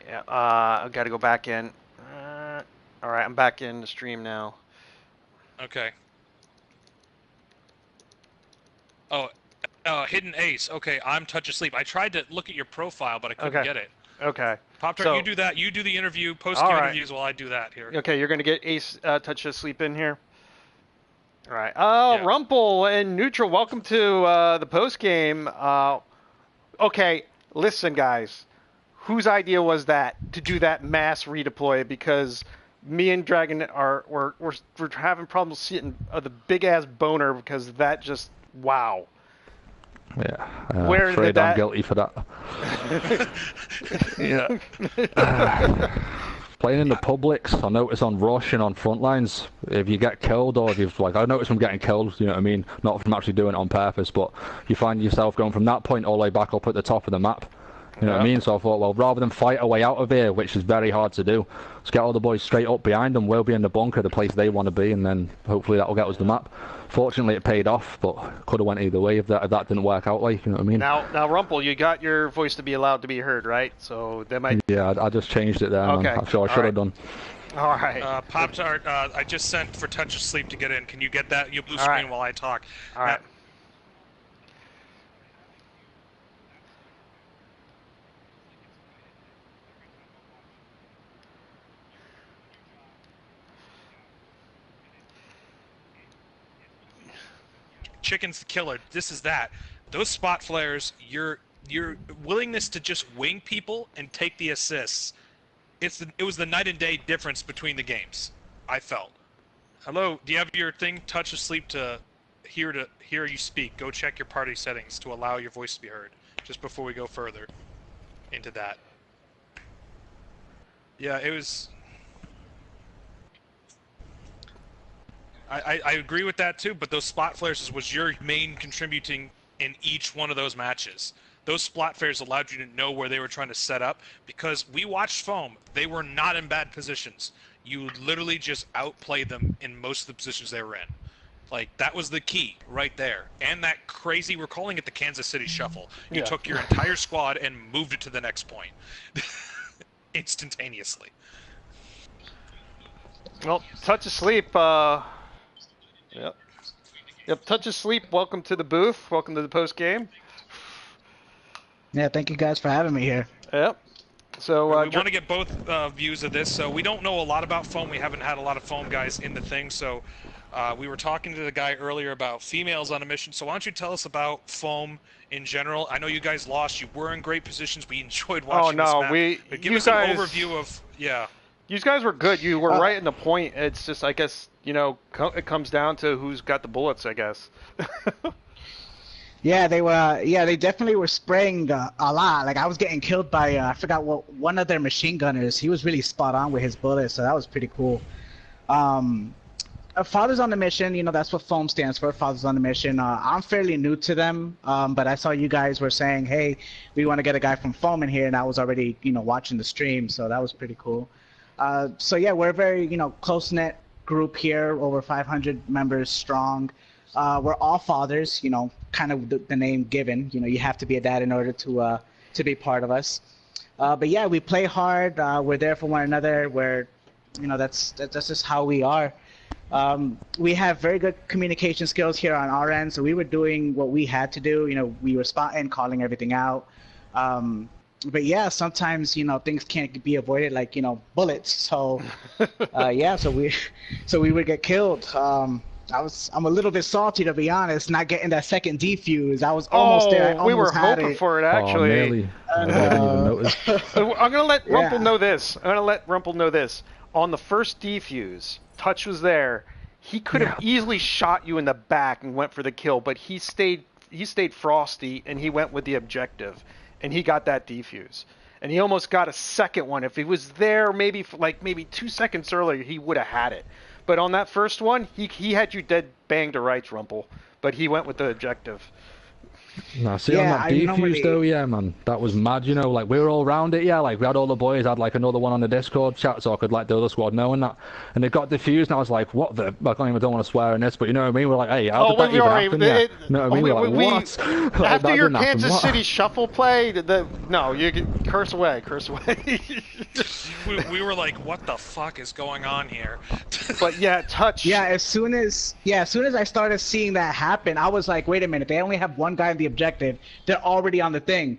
Yeah, I've got to go back in. All right, I'm back in the stream now. Okay. Oh, hidden ace. Okay, I'm touch asleep. I tried to look at your profile, but I couldn't get it. Okay. Pop-Tart, you do that. You do the interview, post-game interviews while I do that here. Okay, you're going to get ace touch asleep in here. All right. Yeah. Rumple and Neutral, welcome to the post-game. Okay, listen, guys. Whose idea was that to do that mass redeploy? Because me and Dragon we're having problems seeing the big ass boner because that just wow. Yeah, I'm afraid I'm guilty for that. Yeah. Playing in the publics, I notice on rush and on front lines, if you get killed or if you've I notice from getting killed, you know what I mean, not from actually doing it on purpose, but you find yourself going from that point all the way back up at the top of the map. You know what I mean? So I thought, well, rather than fight our way out of here, which is very hard to do, let's get all the boys straight up behind them. We'll be in the bunker, the place they want to be, and then hopefully that will get us the map. Fortunately, it paid off, but could have went either way if that didn't work out. Like, you know what I mean? Now, Rumpel, you got your voice to be allowed to be heard, right? So they might. Yeah, I just changed it there. Okay. Man. I'm sure I should have done. All right. Pop-Tart, I just sent for Touch of Sleep to get in. Can you get that? You blue screen while I talk. All right. Chicken's the killer. This is that. Those spot flares, your willingness to just wing people and take the assists. It was the night and day difference between the games. I felt. Hello, do you have your thing Touch of Sleep to hear you speak? Go check your party settings to allow your voice to be heard. Just before we go further into that. Yeah, it was. I agree with that too, but those spot flares was your main contributing in each one of those matches. Those spot flares allowed you to know where they were trying to set up, because we watched Foam. They were not in bad positions. You literally just outplayed them in most of the positions they were in. Like, that was the key right there. And that crazy, we're calling it the Kansas City Shuffle. You took your entire squad and moved it to the next point. Instantaneously. Well, Touch of Sleep, Yep, Touch of Sleep, welcome to the booth. Welcome to the post game. Yeah, thank you guys for having me here. Yep. So we want to get both views of this. So we don't know a lot about Foam. We haven't had a lot of Foam guys in the thing. So we were talking to the guy earlier about females on a mission. So why don't you tell us about Foam in general? I know you guys lost. You were in great positions. We enjoyed watching this map. But give us an overview of, You guys were good. You were right in the point. It's just, I guess, you know, it comes down to who's got the bullets, I guess. Yeah, they were. Yeah, they definitely were spraying a lot. Like, I was getting killed by I forgot what one of their machine gunners. He was really spot on with his bullets, so that was pretty cool. Fathers on the Mission, you know, that's what Foam stands for. Fathers on the Mission. I'm fairly new to them, but I saw you guys were saying, hey, we want to get a guy from Foam in here, and I was already, you know, watching the stream, so that was pretty cool. So yeah, we're a very, you know, close-knit group here, over 500 members strong. We're all fathers, you know, kind of the name given. You know, you have to be a dad in order to be part of us. But yeah, we play hard. We're there for one another. We're, you know, that's just how we are. We have very good communication skills here on our end, so we were doing what we had to do. You know, we were spotting, calling everything out. But yeah, sometimes, you know, things can't be avoided, like, you know, bullets. So yeah, so we would get killed. I'm a little bit salty, to be honest, not getting that second defuse. I was almost there. We were hoping for it, actually. I didn't even notice. I'm gonna let Rumpel know this. On the first defuse, Touch was there. He could have easily shot you in the back and went for the kill, but he stayed frosty and he went with the objective, and he got that defuse. And he almost got a second one. If he was there maybe 2 seconds earlier, he would have had it. But on that first one, he had you dead bang to rights, Rumpel. But he went with the objective. Nah, see, on that defuse though, yeah, man, that was mad, you know, like, we were all around it, yeah, like, we had all the boys, I had, like, another one on the Discord chat, so I could let the other squad know and that, and they got defused, and I was like, what the, I don't want to swear in this, but you know what I mean, we're like, hey, how did that even happen, yeah? You know what I mean, we're like, what? Like, after your Kansas City Shuffle play, no, you can curse away. we were like, what the fuck is going on here? But yeah, Touch. Yeah, as soon as I started seeing that happen, I was like, wait a minute, they only have one guy in the objective. They're already on the thing,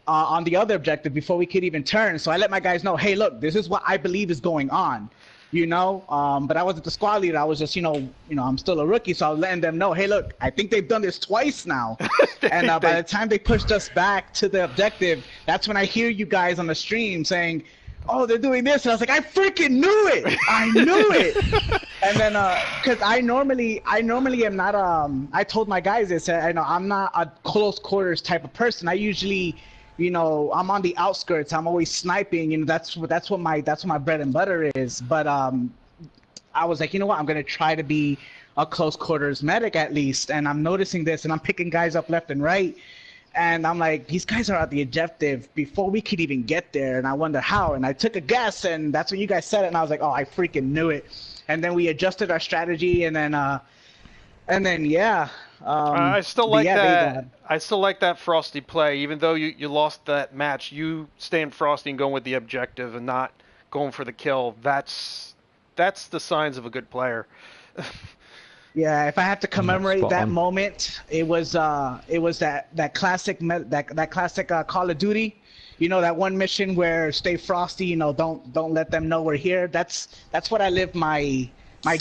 on the other objective before we could even turn. So I let my guys know, hey, look, this is what I believe is going on, you know. But I wasn't the squad leader. I was just, you know, I'm still a rookie, so I was letting them know, hey, look, I think they've done this twice now. And by the time they pushed us back to the objective, that's when I hear you guys on the stream saying, oh, they're doing this, and I was like, I freaking knew it! I knew it! And then, cause I normally am not, I told my guys this, I know I'm not a close quarters type of person. I usually, you know, I'm on the outskirts, I'm always sniping, you know, that's what my bread and butter is. But, I was like, you know what, I'm gonna try to be a close quarters medic at least, and I'm noticing this, and I'm picking guys up left and right. And I'm like, these guys are at the objective before we could even get there, and I wonder how. And I took a guess, and that's when you guys said it, and I was like, oh, I freaking knew it. And then we adjusted our strategy, and then yeah. I still like yeah, that. I still like that Frosty play, even though you lost that match. You staying Frosty and going with the objective and not going for the kill. That's the signs of a good player. Yeah, if I have to commemorate that moment, it was that classic Call of Duty, you know, that one mission where stay frosty, you know, don't let them know we're here. That's what I live my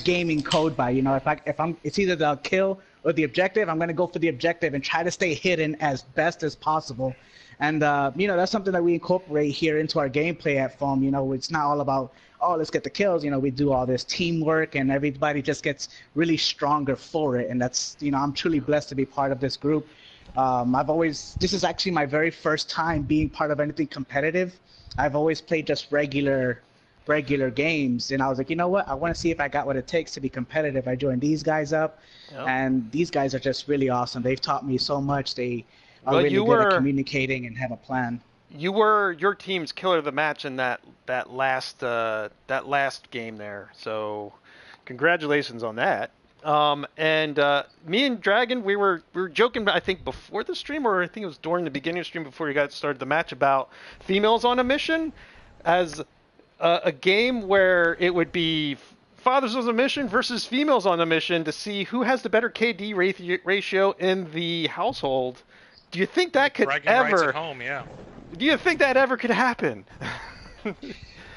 gaming code by. You know, it's either the kill or the objective, I'm gonna go for the objective and try to stay hidden as best as possible. And you know, that's something that we incorporate here into our gameplay at Foam. You know, it's not all about, oh, let's get the kills. You know, we do all this teamwork, and everybody just gets really stronger for it. And that's, you know, I'm truly blessed to be part of this group. This is actually my very first time being part of anything competitive. I've always played just regular games, and I was like, you know what? I want to see if I got what it takes to be competitive. I joined these guys up, and these guys are just really awesome. They've taught me so much. They are really good at communicating and have a plan. You were your team's killer of the match in that last game there. So, congratulations on that. And me and Dragon, we were joking, I think before the stream, or I think it was during the beginning of the stream before you got started the match, about females on a mission as a game where it would be fathers on a mission versus females on a mission to see who has the better KD ratio in the household. Do you think that could ever? At home, yeah. Do you think that ever could happen?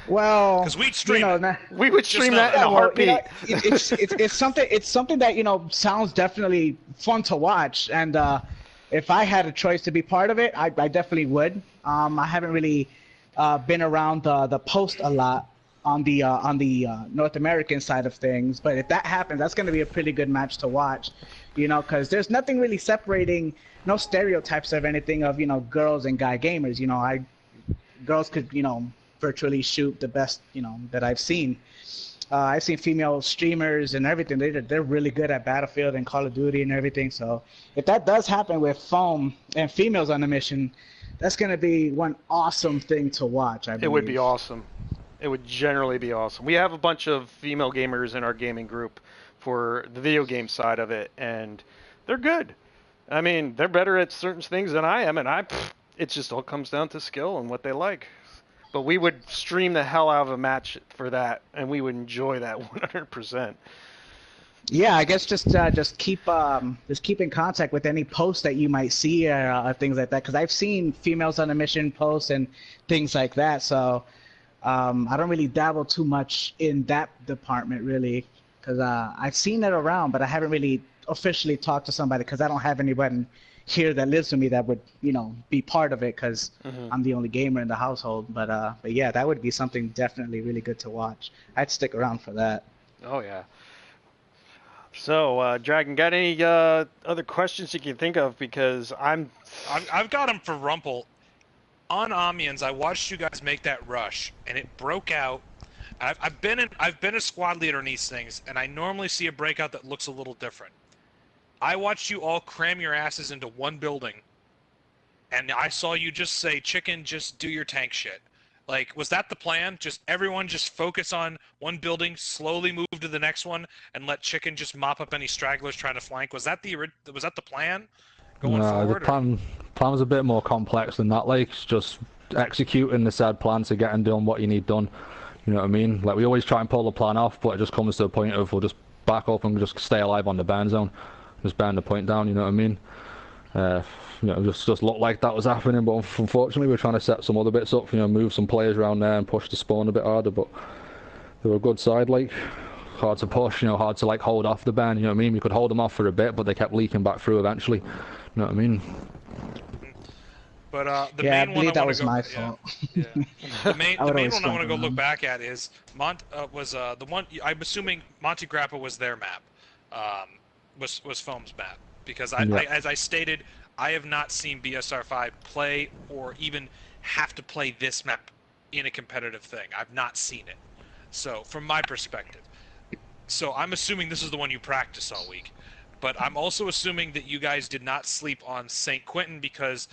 Well, because we'd stream we would stream that in a heartbeat. You know, it's something that, you know, sounds definitely fun to watch, and if I had a choice to be part of it, I definitely would. I haven't really been around the post a lot on the North American side of things, but if that happens, that's going to be a pretty good match to watch, you know, because there's nothing really separating, no stereotypes of anything of, you know, girls and guy gamers. You know, girls could, you know, virtually shoot the best, you know, that I've seen. I've seen female streamers and everything. They're really good at Battlefield and Call of Duty and everything. So if that does happen with Foam and females on the mission, that's going to be one awesome thing to watch, I believe. It would be awesome. It would generally be awesome. We have a bunch of female gamers in our gaming group for the video game side of it, and they're good. I mean, they're better at certain things than I am, and it just all comes down to skill and what they like. But we would stream the hell out of a match for that, and we would enjoy that 100%. Yeah, I guess just keep in contact with any posts that you might see or things like that, because I've seen females on a mission posts and things like that. So I don't really dabble too much in that department really, because I've seen it around, but I haven't really officially talked to somebody because I don't have anyone here that lives with me that would, you know, be part of it, because I'm the only gamer in the household. But yeah, that would be something definitely really good to watch. I'd stick around for that. Oh yeah. So, Dragon, got any other questions you can think of? Because I've got them for Rumpel. On Amiens, I watched you guys make that rush, and it broke out. I've been a squad leader in these things, and I normally see a breakout that looks a little different. I watched you all cram your asses into one building, and I saw you just say, "Chicken, just do your tank shit." Like, was that the plan? Just everyone just focus on one building, slowly move to the next one, and let Chicken just mop up any stragglers trying to flank? Was that the plan going forward? The plan was a bit more complex than that. Like, it's just executing the said plan to get and done what you need done. You know what I mean? Like, we always try and pull the plan off, but it just comes to the point of we'll just back up and just stay alive on the burn zone, just burn the point down. You know what I mean? You know, just looked like that was happening, but unfortunately we're trying to set some other bits up, you know, move some players around there and push the spawn a bit harder, but they were a good side, like, hard to push, you know, hard to, like, hold off the ban, you know what I mean? We could hold them off for a bit, but they kept leaking back through eventually, you know what I mean? But the yeah, main I believe one that was my fault. Yeah. The main one I want to go look back at is was the one, I'm assuming Monte Grappa was their map, was Foam's map, because as I stated, I have not seen BSR5 play or even have to play this map in a competitive thing. I've not seen it. So, from my perspective. So, I'm assuming this is the one you practice all week. But I'm also assuming that you guys did not sleep on St. Quentin because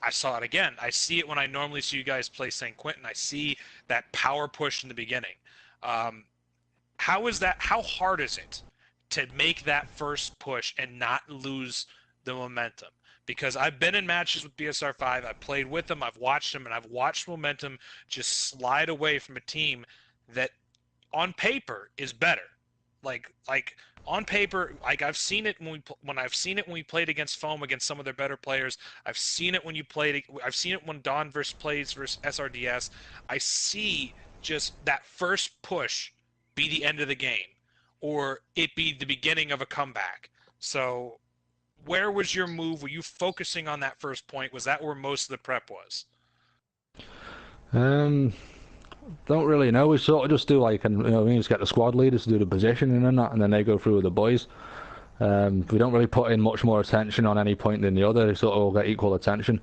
I saw it again. I see it when I normally see you guys play St. Quentin. I see that power push in the beginning. How is that? How hard is it to make that first push and not lose the momentum? Because I've been in matches with BSR5. I've played with them. I've watched them, and I've watched momentum just slide away from a team that, on paper, is better. Like on paper, like I've seen it when I've seen it when we played against Foam against some of their better players. I've seen it when you played. I've seen it when Don plays versus SRDS. I see just that first push be the end of the game, or it be the beginning of a comeback. So, where was your move? Were you focusing on that first point? Was that where most of the prep was? Don't really know. We sort of just do like, we just get the squad leaders to do the positioning and that, and then they go through with the boys. We don't really put in much more attention on any point than the other. They sort of all get equal attention.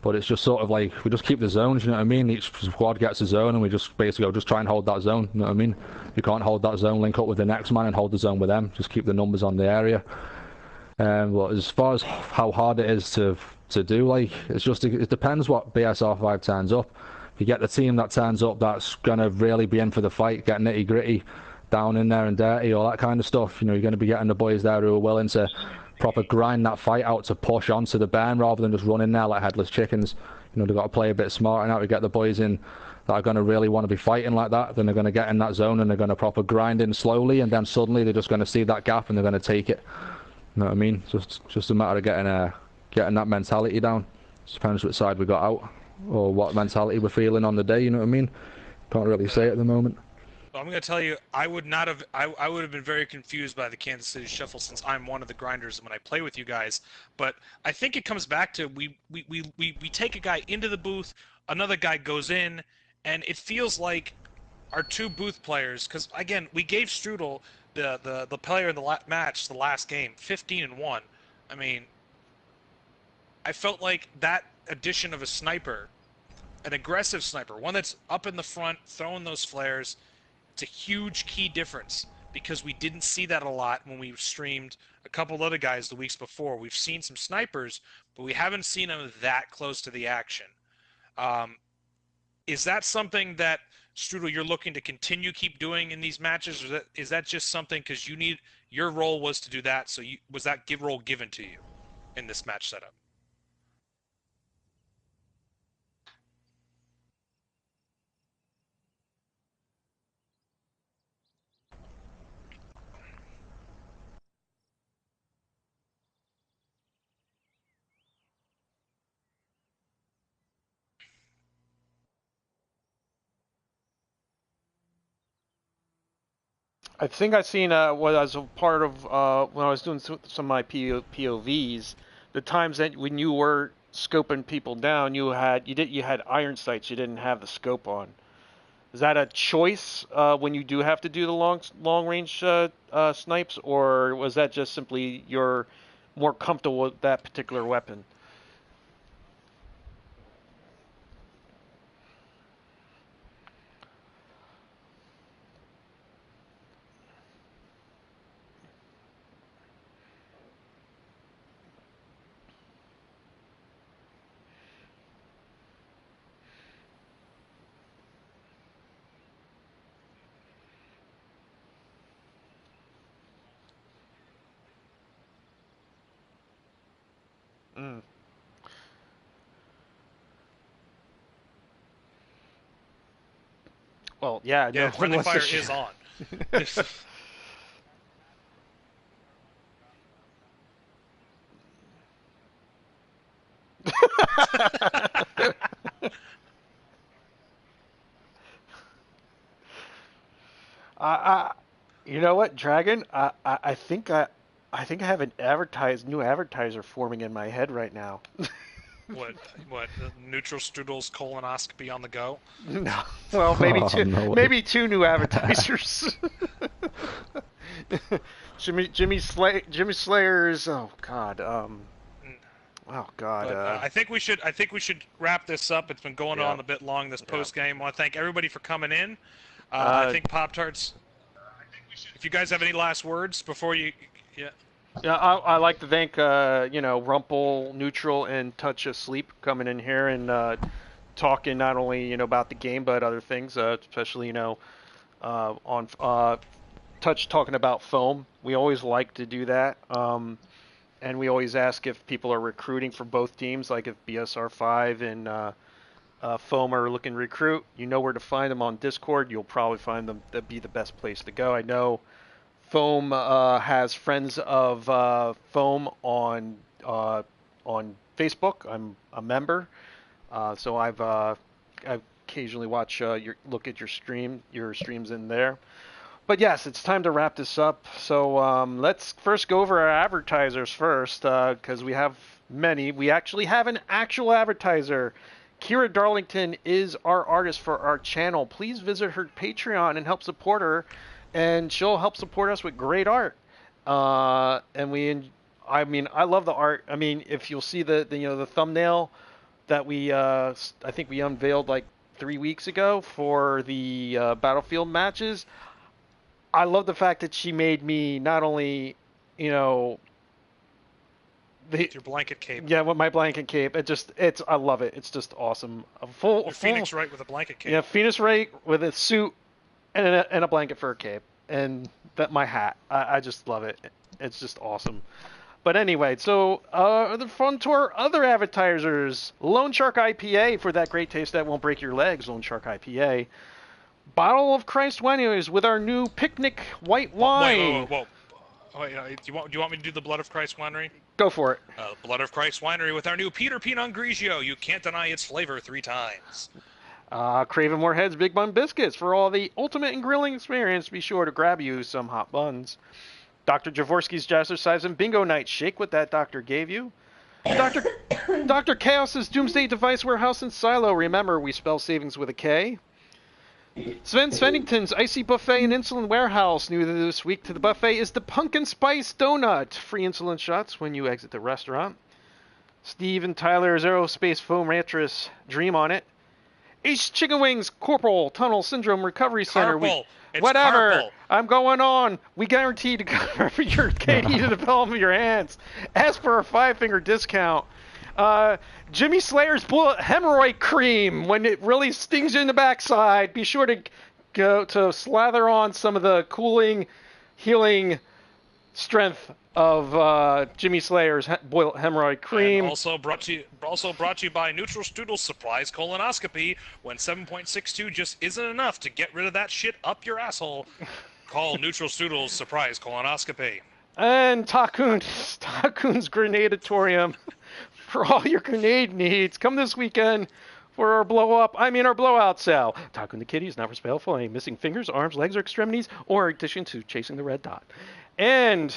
But it's just sort of like, we just keep the zones, you know what I mean? Each squad gets a zone, and we just basically go, just try and hold that zone, you know what I mean? If you can't hold that zone, link up with the next man and hold the zone with them. Just keep the numbers on the area. But as far as how hard it is to do, like, it depends what BSR5 turns up. If you get the team that turns up that's going to really be in for the fight, get nitty gritty, down in there and dirty, all that kind of stuff, you're going to be getting the boys there who are willing to proper grind that fight out to push onto the burn rather than just run in there like headless chickens. They've got to play a bit smarter now to get the boys in that are going to really want to be fighting like that. Then they're going to get in that zone and they're going to proper grind in slowly, and then suddenly they're just going to see that gap and they're going to take it. You know what I mean? Just a matter of getting that mentality down. It depends which side we got out or what mentality we're feeling on the day. You know what I mean? Can't really say at the moment. Well, I'm going to tell you, I would have been very confused by the Kansas City Shuffle since I'm one of the grinders when I play with you guys. But I think it comes back to we take a guy into the booth, another guy goes in, and it feels like our two booth players, because again, we gave Strudel the player in the match, the last game, 15-1. I mean, I felt like that addition of a sniper, an aggressive sniper, one that's up in the front, throwing those flares, it's a huge key difference because we didn't see that a lot when we streamed a couple of other guys the weeks before. We've seen some snipers, but we haven't seen them that close to the action. Is that something that, Strudel, you're looking to keep doing in these matches, or is that just something because your role was to do that, so was that role given to you in this match setup? I think I seen as a part of when I was doing some of my POVs, the times that when you were scoping people down, you had iron sights, you didn't have the scope on. Is that a choice when you do have to do the long range snipes, or was that just simply you're more comfortable with that particular weapon? Mm. Well, yeah, Yeah, no, friendly fire is on. You know what, Dragon? I think I have an new advertiser forming in my head right now. What? Neutral Strudel's colonoscopy on the go? No, well, maybe two, No maybe two new advertisers. Jimmy Slayer's. Oh God. Oh God. But I think we should wrap this up. It's been going on a bit long this post game. I want to thank everybody for coming in. I think Pop Tarts. If you guys have any last words before you, Yeah. Yeah, I like to thank Rumple, Neutral, and Touch Asleep coming in here and talking not only about the game but other things, especially on Touch talking about foam. We always like to do that, and we always ask if people are recruiting for both teams, like if BSR5 and foam are looking to recruit. You know where to find them on Discord. You'll probably find them. That'd be the best place to go. I know. Foam has friends of Foam on Facebook. I'm a member, so I occasionally look at your streams in there. But yes, it's time to wrap this up. So let's first go over our advertisers first, because we have many. We actually have an actual advertiser. Kira Darlington is our artist for our channel. Please visit her Patreon and help support her. And she'll help support us with great art. I love the art. I mean, if you'll see the thumbnail that I think we unveiled like 3 weeks ago for the Battlefield matches. I love the fact that she made me not only, with your blanket cape. Yeah, with my blanket cape. I love it. It's just awesome. Phoenix Wright with a blanket cape. Yeah, Phoenix Wright with a suit. And a blanket fur cape, and my hat. I just love it. It's just awesome. But anyway, so the fun to our other advertisers: Lone Shark IPA for that great taste that won't break your legs. Lone Shark IPA. Bottle of Christ Wineries with our new picnic white wine. Whoa. Wait, do you want me to do the Blood of Christ Winery? Go for it. Blood of Christ Winery with our new Peter Pinot Grigio. You can't deny its flavor 3 times. Craving more heads, Big Bun Biscuits. For all the ultimate in grilling experience, be sure to grab you some hot buns. Dr. Jaworski's Jazzercise and Bingo Night. Shake what that doctor gave you. Dr. Chaos's Doomsday Device Warehouse and Silo. Remember, we spell savings with a K. Sven Svennington's Icy Buffet and Insulin Warehouse. New this week to the buffet is the Pumpkin Spice Donut. Free insulin shots when you exit the restaurant. Steve and Tyler's Aerospace Foam Mattress. Dream on it. Ace Chicken Wings, Corporal Tunnel Syndrome Recovery Center. Whatever. Carpal. I'm going on. We guarantee to cover your KD to the palm of your hands. Ask for a 5-finger discount. Jimmy Slayer's Bullet Hemorrhoid Cream. When it really stings you in the backside, be sure to go to slather on some of the cooling, healing strength of Jimmy Slayer's Bullet Hemorrhoid Cream. And also brought to you by Neutral Strudel Surprise Colonoscopy. When 7.62 just isn't enough to get rid of that shit up your asshole, call Neutral Strudel's Surprise Colonoscopy. And Takun's Grenadatorium for all your grenade needs. Come this weekend for our blowout sale. Takun the Kitty is not for sale for any missing fingers, arms, legs, or extremities, or in addition to chasing the red dot. And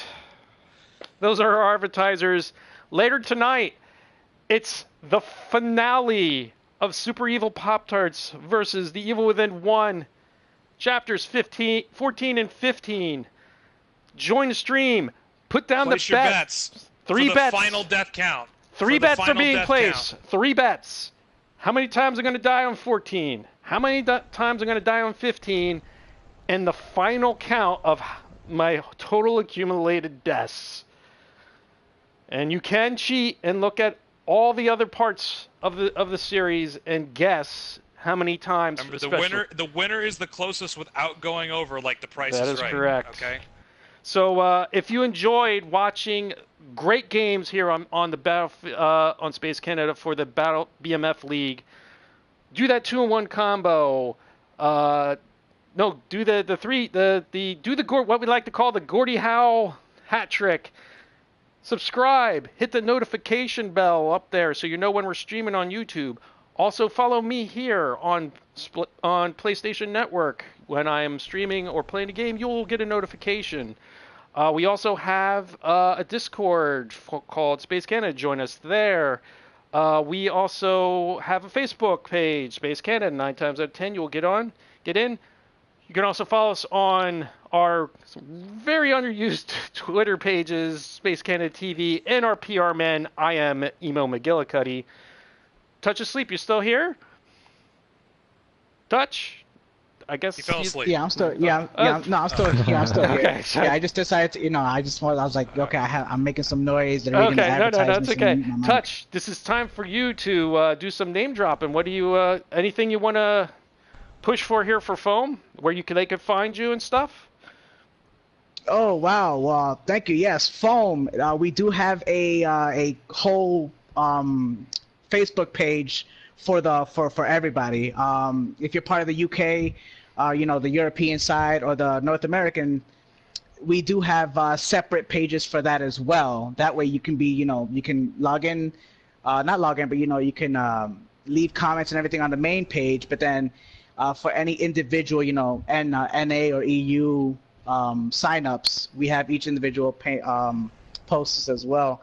those are our advertisers. Later tonight, it's the finale of Super Evil Pop-Tarts versus The Evil Within 1, chapters 14 and 15. Join the stream. Put down Place the your bets. bets. 3 for the bets. Final death count. 3 bets are being placed. 3 bets. How many times I'm going to die on 14? How many times I'm going to die on 15? And the final count of my total accumulated deaths. And you can cheat and look at all the other parts of the series and guess how many times. Remember, the winner is the closest without going over like the Price is Right. That is correct. Okay. So if you enjoyed watching great games here on Space Canada for the BMF League, do that 2-in-1 combo. Do what we like to call the Gordie Howe hat trick. Subscribe, hit the notification bell up there so you know when we're streaming on YouTube. Also follow me here on PlayStation Network. When I am streaming or playing a game, you'll get a notification. We also have a Discord called Space Canada. Join us there. We also have a Facebook page, Space Canada. 9 times out of 10, you'll get in. You can also follow us on our very underused Twitter pages, Space Canada TV, and our PR man. I am Emo McGillicuddy. Touch of Sleep, you still here? Touch? I guess he fell asleep. Yeah, I'm still. Yeah, no, I'm still here. I'm still here. Okay, yeah, I just decided to, I was like, okay, I'm making some noise. They're reading the okay, no, advertisements. that's okay. And mute my mic. Touch. This is time for you to do some name dropping. What do you? Anything you want to push for here for Foam, where they could find you and stuff? Oh wow! Well, thank you. Yes, Foam. We do have a whole Facebook page for everybody. If you're part of the UK, the European side or the North American, we do have separate pages for that as well. That way you can be, you can log in, not log in, but you can leave comments and everything on the main page. But then for any individual, NA or EU signups, we have each individual posts as well.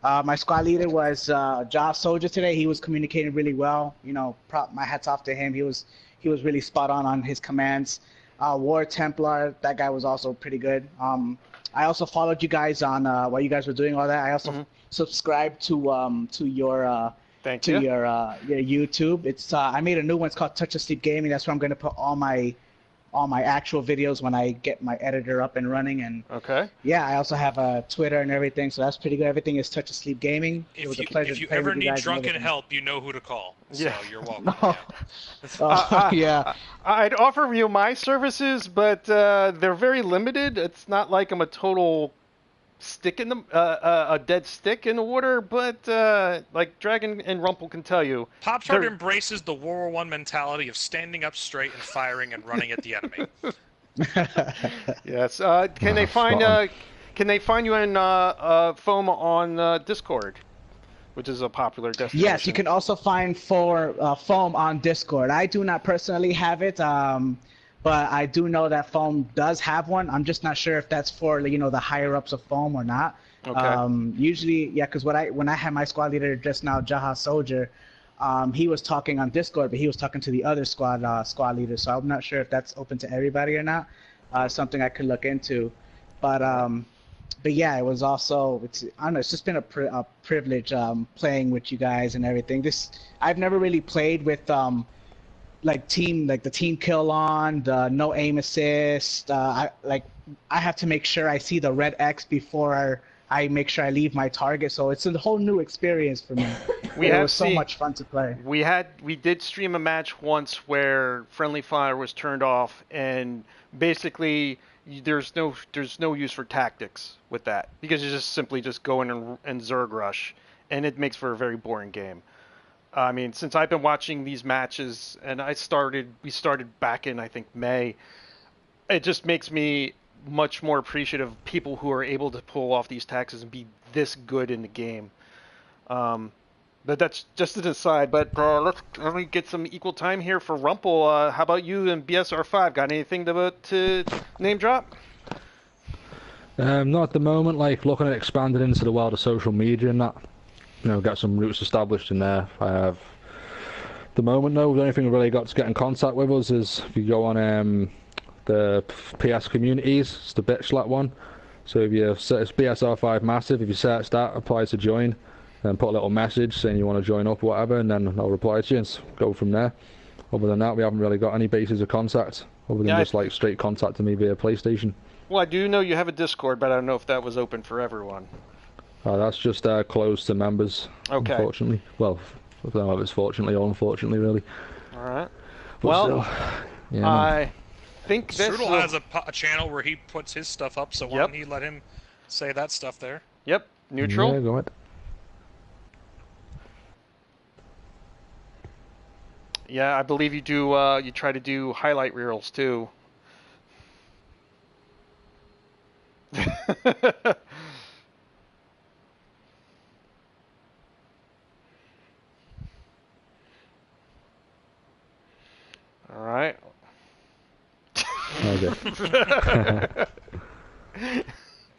My squad leader was Josh Soldier today. He was communicating really well. My hats off to him. He was really spot on his commands. War Templar, that guy was also pretty good. I also followed you guys on while you guys were doing all that. I also subscribed to your YouTube. It's I made a new one. It's called Touch of Sleep Gaming. That's where I'm going to put all my actual videos when I get my editor up and running. And yeah, I also have a Twitter and everything, so that's pretty good. Everything is Touch of Sleep Gaming. It was a pleasure. If you ever need drunken help, you know who to call. So you're welcome. Yeah. I'd offer you my services, but they're very limited. It's not like I'm a total stick in the a dead stick in the water, but like Dragon and Rumple can tell you, Popshard embraces the World War I mentality of standing up straight and firing and running at the enemy. Yes. Can they find you in Foam on Discord, which is a popular destination? Yes, you can also find Foam on Discord. I do not personally have it. But I do know that Foam does have one. I'm just not sure if that's for the higher ups of Foam or not. Okay. Usually, yeah, because when I had my squad leader just now, Jaha Soldier, he was talking on Discord, but he was talking to the other squad leaders. So I'm not sure if that's open to everybody or not. Something I could look into. But yeah, it was also I don't know. It's just been a privilege playing with you guys and everything. I've never really played with the team kill on, the no aim assist. I have to make sure I see the red X before I make sure I leave my target. So it's a whole new experience for me. It was so much fun to play. We did stream a match once where friendly fire was turned off, and basically there's no use for tactics with that, because you just simply go in and Zerg rush, and it makes for a very boring game. I mean, since I've been watching these matches, and we started back in, I think, May, it just makes me much more appreciative of people who are able to pull off these tactics and be this good in the game. But that's just an aside. But let me get some equal time here for Rumple. How about you and BSR5? Got anything to name drop? Not at the moment. Like, looking at expanding into the world of social media and that. Get some roots established in there. I have. At the moment, no. The only thing we really got to get in contact with us is if you go on the PS communities, it's the Bitchlat one. So if you it's BSR5 Massive, if you search that, apply to join, then put a little message saying you want to join up or whatever, and then I'll reply to you and go from there. Other than that, we haven't really got any bases of contact, other than just like straight contact to me via PlayStation. Well, I do know you have a Discord, but I don't know if that was open for everyone. That's just closed to members, unfortunately. Well, I don't know if it's fortunately or unfortunately, really. All right. But well, still, I think this Strudel has a channel where he puts his stuff up, so why don't he let him say that stuff there? Yep. Neutral. Yeah, go ahead. Yeah, I believe you do. You try to do highlight reels too. All right. Okay.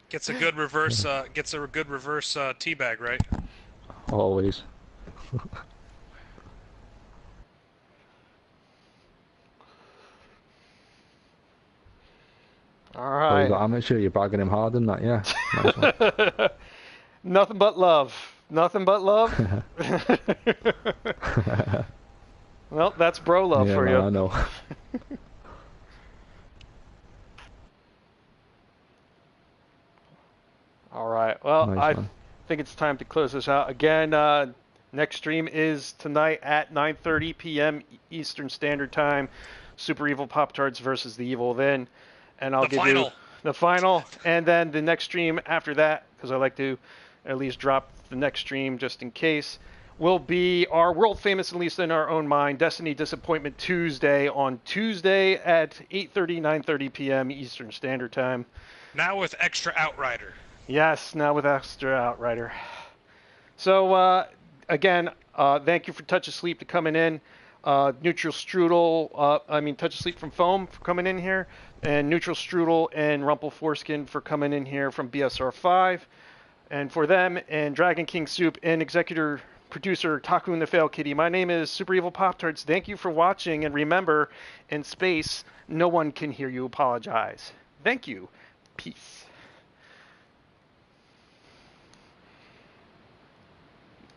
Gets a good reverse teabag, right? Always. All right. Well, I'm sure you're bagging him hard in that, yeah. Nice one. Nothing but love. Nothing but love. Well, that's bro love for you. I know. All right. Well, Nice, I think it's time to close this out. Again, next stream is tonight at 9:30 p.m. Eastern Standard Time. Super Evil Pop-Tarts versus the Evil Within. And I'll give you the final. And then the next stream after that, because I like to at least drop the next stream just in case, will be our world famous, at least in our own mind, Destiny Disappointment Tuesday on Tuesday at 8:30, 9:30 p.m. Eastern Standard Time. Now with extra Outrider. Yes, now with extra Outrider. So, again, thank you for Touch of Sleep for coming in. Neutral Strudel, Touch of Sleep from Foam for coming in here. And Neutral Strudel and Rumple Foreskin for coming in here from BSR5. And for them, and Dragon King Soup and executive producer Taku and the Fail Kitty, my name is Super Evil Pop-Tarts. Thank you for watching, and remember, in space, no one can hear you apologize. Thank you. Peace.